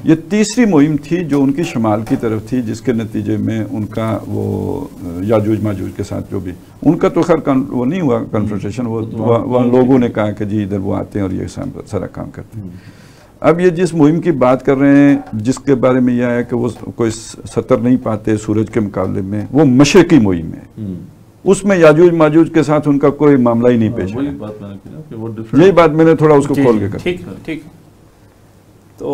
[SPEAKER 3] یہ تیسری مہم تھی جو ان کی شمال کی طرف تھی، جس کے نتیجے میں ان کا وہ یاجوج ماجوج کے ساتھ جو بھی ان کا تو خیر وہ نہیں ہوا کنفرنٹیشن، وہ لوگوں نے کہا کہ جی ادھر وہ آتے ہیں اور یہ سارا کام کرتے ہیں. اب یہ جس مہم کی بات کر رہے ہیں جس کے بارے میں یہ ہے کہ وہ کوئی سطر نہیں پاتے سورج کے مقابلے میں، وہ مشرقی مہم ہے. اس میں یاجوج ماجوج کے ساتھ ان کا کوئی معاملہ ہی نہیں پیش آیا. یہی بات میں نے تھوڑا اس کو کھول کے کہا.
[SPEAKER 2] ٹھیک. تو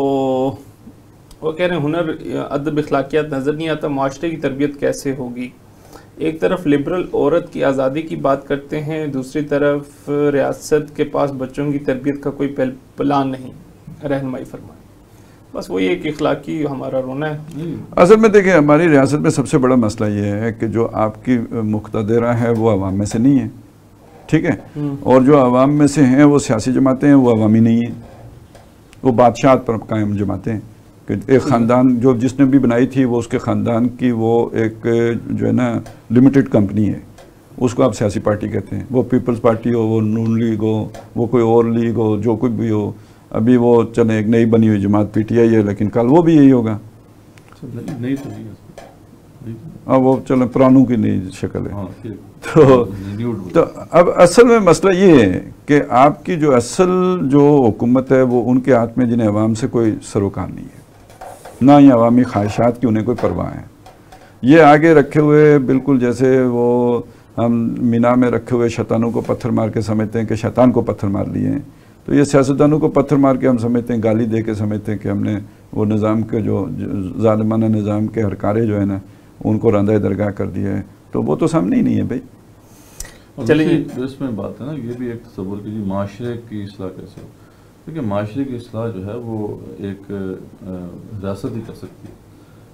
[SPEAKER 2] وہ کہہ رہے ہیں ہنر، ادب، اخلاقیات نظر نہیں آتا، معاشرے کی تربیت کیسے ہوگی؟ ایک طرف لبرل عورت کی آزادی کی بات کرتے ہیں، دوسری طرف ریاست کے پاس بچوں کی تربیت کا کوئی پلان نہیں. رہنمائی فرمائیں. بس وہی ایک اخلاقی ہمارا رونا ہے.
[SPEAKER 3] اصل میں دیکھیں ہماری ریاست میں سب سے بڑا مسئلہ یہ ہے کہ جو آپ کی مقتدرہ ہے وہ عوام میں سے نہیں ہے، ٹھیک ہے، اور جو عوام میں سے ہیں وہ سیاسی جماعتیں ہیں، وہ عوامی نہیں ہیں، وہ بادشاہت پر قائم جماعتیں ہیں. کہ ایک خاندان جو جس نے بھی بنائی تھی وہ اس کے خاندان کی وہ ایک جو ہے نا لمیٹڈ کمپنی ہے، اس کو آپ سیاسی پارٹی کہتے ہیں. وہ پیپلز پارٹی ہو, وہ نون لیگ ہو, وہ کوئی اور لیگ ہو, جو کچھ بھی ہو. ابھی وہ چلیں ایک نئی بنی ہوئی جماعت پی ٹی آئی ہے, لیکن کل وہ بھی یہی ہوگا. اب وہ چلیں پرانوں کی نئی شکل ہے. تو اب اصل میں مسئلہ یہ ہے کہ آپ کی جو اصل جو حکومت ہے وہ ان کے ہاتھ میں جنہیں عوام سے کوئی سروکار نہیں ہے, نہ ہی عوامی خواہشات کی انہیں کوئی پرواہ ہے. یہ آگے رکھے ہوئے بالکل جیسے وہ ہم مینا میں رکھے ہوئے شیطانوں کو پتھر مار کے سمجھتے ہیں کہ شیطان کو پتھر مار لیے ہیں, تو یہ سیاستدانوں کو پتھر مار کے ہم سمجھتے ہیں, گالی دے کے سمجھتے ہیں کہ ہم نے وہ نظام کے جو ظالمانہ نظام کے ہرکارے جو ہے نا ان کو راندہ درگاہ کر دیا ہے. تو وہ تو سامنے ہی نہیں ہے بھائی.
[SPEAKER 4] چلیے اس میں بات ہے نا, یہ بھی ایک تصور کیجیے معاشرے کی اصلاح کیسے ہو. دیکھیے معاشرے کی اصلاح جو ہے وہ ایک ریاست ہی کر سکتی ہے.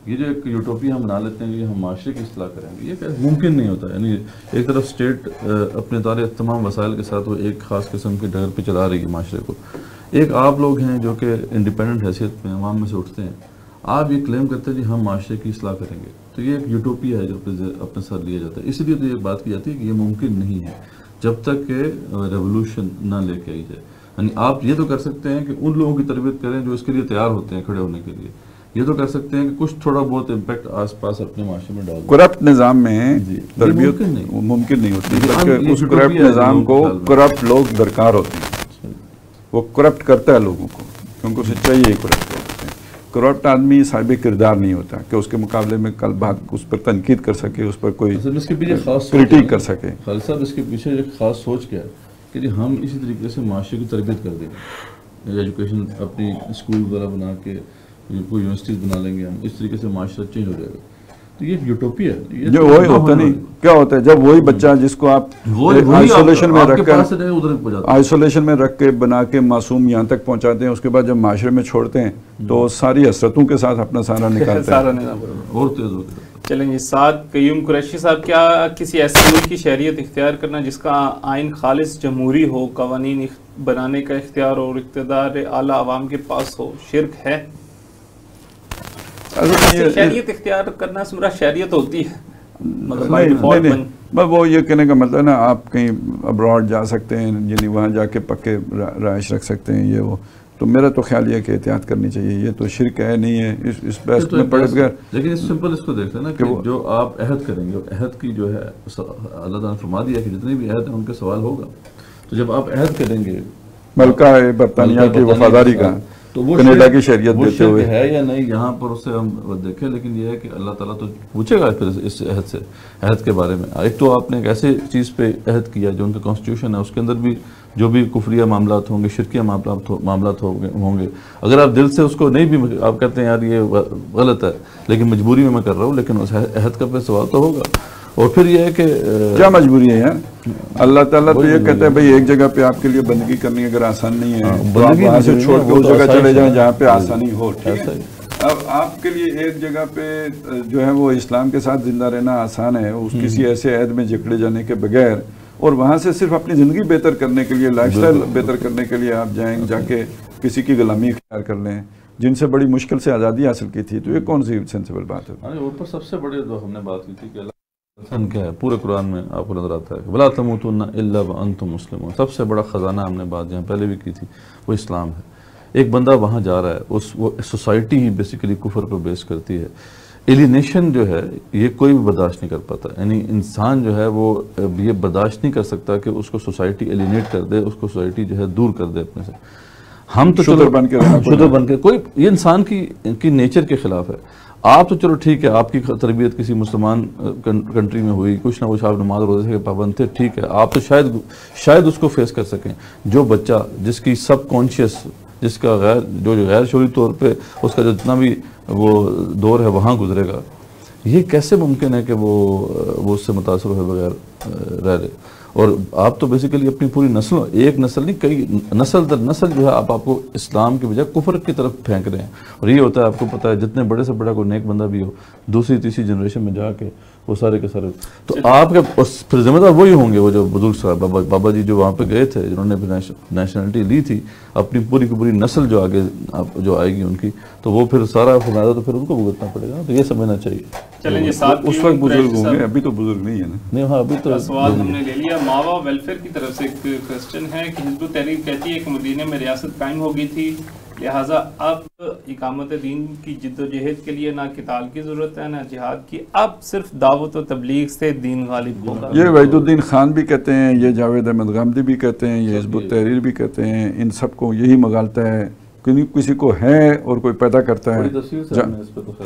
[SPEAKER 4] یہ جو ایک یوٹوپیا ہم بنا لیتے ہیں کہ ہم معاشرے کی اصلاح کریں گے, یہ ممکن نہیں ہوتا. یعنی ایک طرف اسٹیٹ اپنے سارے تمام وسائل کے ساتھ وہ ایک خاص قسم کے ڈگر پہ چلا رہی ہے معاشرے کو. ایک آپ لوگ ہیں جو کہ انڈیپینڈنٹ حیثیت میں عوام میں سے اٹھتے ہیں, آپ یہ کلیم کرتے ہیں کہ ہم معاشرے کی اصلاح کریں گے, تو یہ ایک یوٹوپیا ہے جو اپنے ساتھ لیا جاتا ہے. اس لیے تو یہ بات کی جاتی ہے کہ یہ ممکن نہیں ہے جب تک کہ ریولوشن نہ لے کے آئی جائے. یعنی آپ یہ تو کر سکتے ہیں کہ ان لوگوں کی تربیت کریں جو اس کے لیے تیار ہوتے ہیں کھڑے ہونے کے لیے. یہ تو کر سکتے ہیں کہ کچھ تھوڑا بہت امپیکٹ آس پاس اپنے معاشرے میں ڈال دیں.
[SPEAKER 3] کرپٹ نظام میں تربیت ممکن نہیں ہوتی, بلکہ اس کرپٹ نظام کو کرپٹ لوگ درکار ہوتے ہیں. وہ کرپٹ کرتا ہے لوگوں کو کیونکہ اسے چاہیے کرپٹ ہوتے ہیں. کرپٹ آدمی صاحب کردار نہیں ہوتا کہ اس کے مقابلے میں کل بات اس پر تنقید کر سکے, اس پر کوئی کرٹیک کر سکے.
[SPEAKER 4] خالد صاحب اس کے پیچھے ایک خاص سوچ کیا ہے کہ جی ہم اسی طریقے سے معاشرے کی تربیت کر دیں گے, ایجوکیشن اپنی اسکول وغیرہ بنا کے کوئی یونیورسٹیز بنا لیں گے ہم, اس طریقے سے معاشرہ چینج ہو جائے گا. تو یہ یوٹوپیا ہے.
[SPEAKER 3] جو وہی ہوتا نہیں, کیا ہوتا ہے جب وہی بچہ جس کو آپ آئسولیشن میں رکھ کر آئسولیشن میں رکھ کے بنا کے معصوم یہاں تک پہنچاتے ہیں, اس کے بعد جب معاشرے میں چھوڑتے ہیں تو ساری حسرتوں کے ساتھ اپنا سارا نکالتے ہیں
[SPEAKER 4] اور تیز ہوتے ہیں.
[SPEAKER 2] چلیں جی, ساتھ قیوم قریشی صاحب, کیا کسی ایسے ملک کی شہریت اختیار کرنا جس کا آئین خالص جمہوری ہو, قوانین بنانے کا اختیار اور اقتدار اعلیٰ عوام کے پاس ہو, شرک ہے؟ شہریت اختیار کرنا سمرا شہریت ہوتی ہے,
[SPEAKER 3] وہ یہ کہنے کا مطلب ہے نا آپ کہیں ابراڈ جا سکتے ہیں, یعنی وہاں جا کے پکے رہائش رکھ سکتے ہیں, یہ وہ. تو میرا تو خیال یہ کہ احتیاط کرنی چاہیے. یہ تو شرک ہے نہیں ہے اس بحث میں پڑے بغیر.
[SPEAKER 4] لیکن سمپل اس کو دیکھتے ہیں نا کہ جو آپ عہد کریں گے, عہد کی جو ہے اللہ تعالیٰ نے فرما دیا کہ جتنے بھی عہد ہیں ان کا سوال ہوگا. تو جب آپ عہد کریں گے
[SPEAKER 3] ملکہ برطانیہ کی وفاداری کا, تو وہ کینیڈا کی شریعت دیتے ہوئے
[SPEAKER 4] ہے یا نہیں, یہاں پر اسے ہم دیکھیں. لیکن یہ ہے کہ اللہ تعالیٰ تو پوچھے گا پھر اس عہد سے, عہد کے بارے میں. ایک تو آپ نے ایک ایسے چیز پہ عہد کیا جو ان کا کانسٹیٹیوشن ہے, اس کے اندر بھی جو بھی کفریہ معاملات ہوں گے, شرکیہ معاملات ہوں گے, اگر آپ دل سے اس کو نہیں بھی آپ کہتے ہیں یار یہ غلط ہے لیکن مجبوری میں کر رہا ہوں, لیکن اس عہد کا پہ سوال تو ہوگا. اور پھر یہ ہے کہ
[SPEAKER 3] کیا مجبوری ہے یار, اللہ تعالیٰ تو یہ کہتا ہے بھائی ایک جگہ پہ آپ کے لیے بندگی کرنی اگر آسان نہیں ہے تو آپ وہاں سے چھوڑ کے اس جگہ چلے جائیں جہاں پہ آسانی ہو. ٹھیک ہے, اب آپ کے لیے ایک جگہ پہ جو ہے وہ اسلام کے ساتھ زندہ رہنا آسان ہے, اس کسی ایسے عہد میں جکڑے جانے کے بغیر, اور وہاں سے صرف اپنی زندگی بہتر کرنے کے لیے, لائف سٹائل بہتر کرنے کے لیے آپ جائیں, جا کے کسی کی غلامی اختیار کر لیں جن سے بڑی مشکل سے آزادی حاصل کی تھی. تو یہ کون سی سینسیبل بات ہے؟
[SPEAKER 4] اوپر سب سے بڑے جو ہم نے بات کی تھی کہ اللہ کیا ہے پورے قرآن میں آپ کو نظر آتا ہے کہ وَلَا تَمُوتُنَّ إِلَّا وَأَنْتُمْ مُسْلِمُونَ. سب سے بڑا خزانہ ہم نے بات جہاں پہلے بھی کی تھی وہ اسلام ہے. ایک بندہ وہاں جا رہا ہے, وہ سوسائٹی ہی بیسیکلی کفر پر بیس کرتی ہے. ایلینیشن جو ہے یہ کوئی بھی برداشت نہیں کر پاتا. یعنی انسان جو ہے وہ یہ برداشت نہیں کر سکتا کہ اس کو سوسائٹی ایلینیٹ کر دے, اس کو سوسائٹی جو ہے دور کر دے اپنے سے. ہم تو شدر بن کے کوئی, یہ انسان کی نیچر کے خلاف ہے. آپ تو چلو ٹھیک ہے, آپ کی تربیت کسی مسلمان کنٹری میں ہوئی, کچھ نہ کچھ آپ نماز روزے کے پابند تھے, ٹھیک ہے, آپ تو شاید اس کو فیس کر سکیں. جو بچہ جس کی سب کانشیس, جس کا غیر شعوری طور پہ اس کا جتنا بھی وہ دور ہے وہاں گزرے گا, یہ کیسے ممکن ہے کہ وہ اس سے متاثر ہوئے بغیر رہ رہے. اور آپ تو بیسیکلی اپنی پوری نسلوں, ایک نسل نہیں کئی نسل در نسل جو ہے آپ کو اسلام کی بجائے کفر کی طرف پھینک رہے ہیں. اور یہ ہوتا ہے آپ کو پتہ ہے جتنے بڑے سے بڑا کوئی نیک بندہ بھی ہو, دوسری تیسری جنریشن میں جا کے وہ سارے کے سارے. تو آپ کے پھر ذمہ دار وہی ہوں گے, وہ جو بزرگ صاحب بابا جی جو وہاں پہ گئے تھے, جنہوں نے نیشنلٹی لی تھی, اپنی پوری کی پوری نسل جو آگے جو آئے گی ان کی, تو وہ پھر سارا فائدہ تو پھر ان کو بھگتنا پڑے گا. تو یہ سمجھنا چاہیے.
[SPEAKER 2] چلیں جی,
[SPEAKER 3] اس وقت بزرگ ہوں گے, ابھی تو بزرگ نہیں ہے نا.
[SPEAKER 4] نہیں, ہاں ابھی تو
[SPEAKER 2] سوال ہم نے لے لیا. ماوا ویلفیئر کی طرف سے ایک کوسچن ہے کہ حزب تحریر کہتی ہے کہ مدینہ میں ریاست قائم ہو گئی تھی, لہٰذا اب اقامت دین کی جد و جہد کے لیے نہ قتال کی ضرورت ہے نہ جہاد کی, اب صرف دعوت و تبلیغ سے دین غالب ہوگا.
[SPEAKER 3] یہ وحید الدین خان بھی کہتے ہیں, یہ جاوید احمد غامدی بھی کہتے ہیں, یہ حزب التحریر بھی کہتے ہیں. ان سب کو یہی مغالتا ہے, کسی کو ہے اور کوئی پیدا کرتا ہے.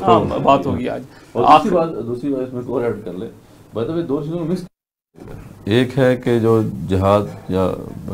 [SPEAKER 2] ہاں بات ہوگی آج.
[SPEAKER 4] دوسری بات اس میں اور ایڈ کر لیں, دو چیزوں میں ایک ہے کہ جو جہاد یا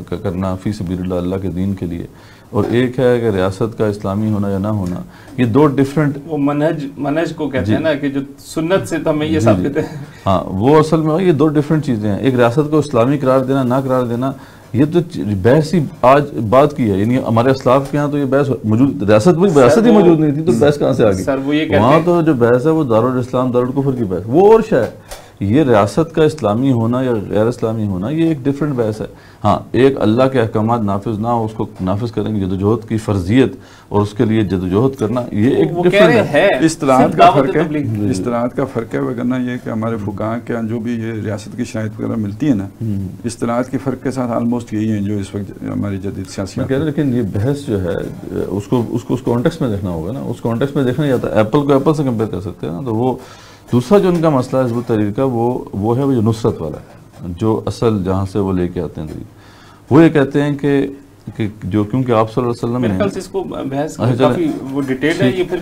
[SPEAKER 4] کرنا فی سبیل اللہ, اللہ کے دین کے لیے, اور ایک ہے کہ ریاست کا اسلامی ہونا یا نہ ہونا. یہ دو ڈیفرنٹ,
[SPEAKER 2] وہ منہج کو کہتے ہیں نا, کہ جو سنت سے تو ہمیں یہ ثابت ہے.
[SPEAKER 4] ہاں, وہ اصل میں یہ دو ڈیفرنٹ چیزیں ہیں. ایک ریاست کو اسلامی قرار دینا نہ قرار دینا, یہ تو بحث ہی آج بات کی ہے. یعنی ہمارے اسلاف کے ہاں تو یہ بحث موجود, ریاست ہی موجود نہیں تھی, تو بحث کہاں سے آ گئی؟ وہاں تو جو بحث ہے وہ دارالاسلام دارالکفر کی بحث, وہ اور شے ہے. یہ ریاست کا اسلامی ہونا یا غیر اسلامی ہونا یہ ایک ڈیفرنٹ بحث ہے. ہاں, ایک اللہ کے احکامات نافذ نہ ہو, اس کو نافذ کرنے کی جدوجہد کی فرضیت اور اس کے لیے جدوجہد کرنا, یہ ایک ڈیفرنٹ ہے.
[SPEAKER 3] اصطلاحات کا فرق ہے, اصطلاحات کا فرق ہے. وگرنہ یہ کہ ہمارے فقہاء کے جو بھی یہ ریاست کی شرائط وغیرہ ملتی ہے نا, اصطلاحات کے فرق کے ساتھ آلموسٹ یہی ہیں جو اس وقت ہماری جدید سیاسی.
[SPEAKER 4] لیکن یہ بحث جو ہے اس کو کانٹیکسٹ میں دیکھنا ہوگا نا. اس کانٹیکسٹ میں دیکھنا جاتا ہے, ایپل کو ایپل سے کمپیئر کر سکتے ہیں نا. تو وہ دوسرا جو ان کا مسئلہ ہے حزب التحریر کا, وہ ہے وہ جو نصرت والا ہے, جو اصل جہاں سے وہ لے کے آتے ہیں. وہ یہ کہتے ہیں کہ جو کیونکہ آپ صلی اللہ علیہ وسلم نے
[SPEAKER 2] اس کو بحث کافی وہ ڈیٹیل ہے, یہ پھر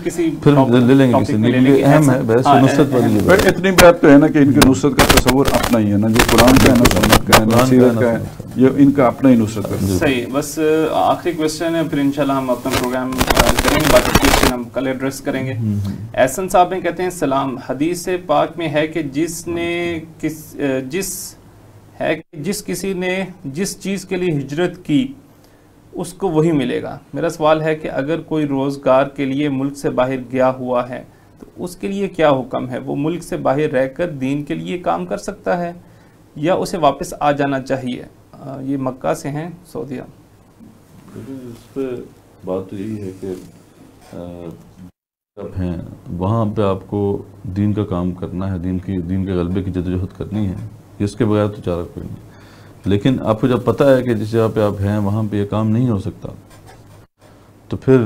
[SPEAKER 4] لے لیں گے, کیونکہ اہم ہے بحث نصرت والی.
[SPEAKER 3] بٹ اتنی بات تو ہے نا کہ ان کے نصرت کا تصور اپنا ہی ہے نا, جو قرآن کا ہے نا سنت کا ہے نا سیرت کا ہے, یہ ان کا اپنا ہی نصرت ہے.
[SPEAKER 2] صحیح. بس آخری کویسچن ہے, پھر انشاءاللہ ہم اپنا پروگرام کریں گے, باقی کویسچن ہم کل ایڈریس کریں گے. احسن صاحب نے کہتے ہیں سلام, حدیث پاک میں ہے کہ جس کسی نے جس چیز کے لیے ہجرت کی اس کو وہی ملے گا. میرا سوال ہے کہ اگر کوئی روزگار کے لیے ملک سے باہر گیا ہوا ہے تو اس کے لیے کیا حکم ہے؟ وہ ملک سے باہر رہ کر دین کے لیے کام کر سکتا ہے یا اسے واپس آ جانا چاہیے؟ یہ مکہ سے ہیں, سعودیہ.
[SPEAKER 4] اس پہ بات تو یہی ہے کہ ہیں وہاں پہ آپ کو دین کا کام کرنا ہے, دین کے غلبے کی جدوجہد کرنی ہے, اس کے بغیر تو چارہ کوئی نہیں. لیکن آپ کو جب پتہ ہے کہ جس جگہ پہ آپ ہیں وہاں پہ یہ کام نہیں ہو سکتا, تو پھر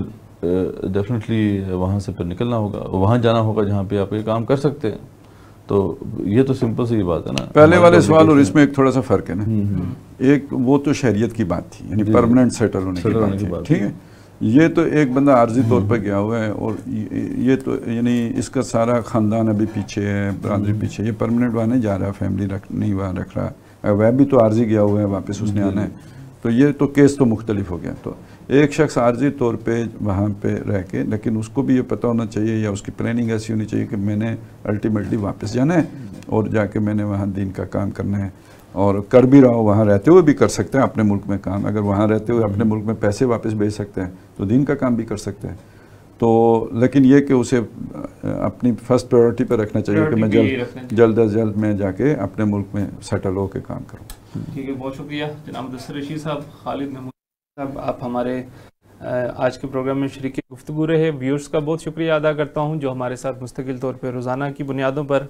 [SPEAKER 4] ڈیفینیٹلی وہاں سے پھر نکلنا ہوگا, وہاں جانا ہوگا جہاں پہ آپ یہ کام کر سکتے ہیں. تو یہ تو سمپل سی بات ہے نا.
[SPEAKER 3] پہلے والے سوال اور اس میں ایک تھوڑا سا فرق ہے نا. ایک وہ تو شہریت کی بات تھی, یعنی پرماننٹ سیٹل ہونے کی بات, ٹھیک ہے. یہ تو ایک بندہ عارضی طور پہ گیا ہوا ہے, اور یہ تو یعنی اس کا سارا خاندان ابھی پیچھے ہے, برادری پیچھے, یہ پرماننٹ وہاں نہیں جا رہا, فیملی نہیں وہاں رکھ رہا, وہ بھی تو عارضی گیا ہوا ہے, واپس اس نے آنا ہے. تو یہ تو کیس تو مختلف ہو گیا. تو ایک شخص عارضی طور پہ وہاں پہ رہ کے, لیکن اس کو بھی یہ پتہ ہونا چاہیے یا اس کی پلاننگ ایسی ہونی چاہیے کہ میں نے الٹیمیٹلی واپس جانا ہے اور جا کے میں نے وہاں دین کا کام کرنا ہے, اور کر بھی رہا ہو, وہاں رہتے ہوئے بھی کر سکتے ہیں اپنے ملک میں کام. اگر وہاں رہتے ہوئے اپنے ملک میں پیسے واپس بھیج سکتے ہیں تو دین کا کام بھی کر سکتے ہیں. تو لیکن یہ کہ اسے اپنی فرسٹ پریورٹی پہ رکھنا چاہیے کہ میں جلد از جلد میں جا کے اپنے ملک میں سیٹل ہو کے کام کروں.
[SPEAKER 2] ٹھیک ہے, بہت شکریہ جناب مدثر رشید صاحب, خالد محمود صاحب, آپ ہمارے آج کے پروگرام میں شریک گفتگو رہے. ویورز کا بہت شکریہ ادا کرتا ہوں جو ہمارے ساتھ مستقل طور پہ روزانہ کی بنیادوں پر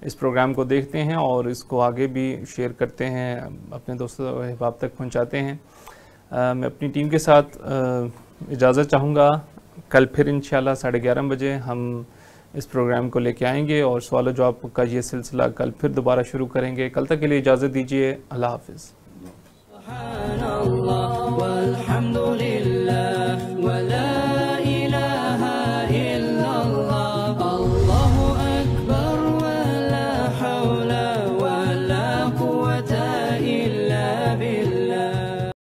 [SPEAKER 2] اس پروگرام کو دیکھتے ہیں اور اس کو آگے بھی شیئر کرتے ہیں, اپنے دوستوں و احباب تک پہنچاتے ہیں. میں اپنی ٹیم کے ساتھ اجازت چاہوں گا. کل پھر انشاءاللہ 11:30 بجے ہم اس پروگرام کو لے کے آئیں گے اور سوال و جواب کا یہ سلسلہ کل پھر دوبارہ شروع کریں گے. کل تک کے لیے اجازت دیجیے. اللہ حافظ.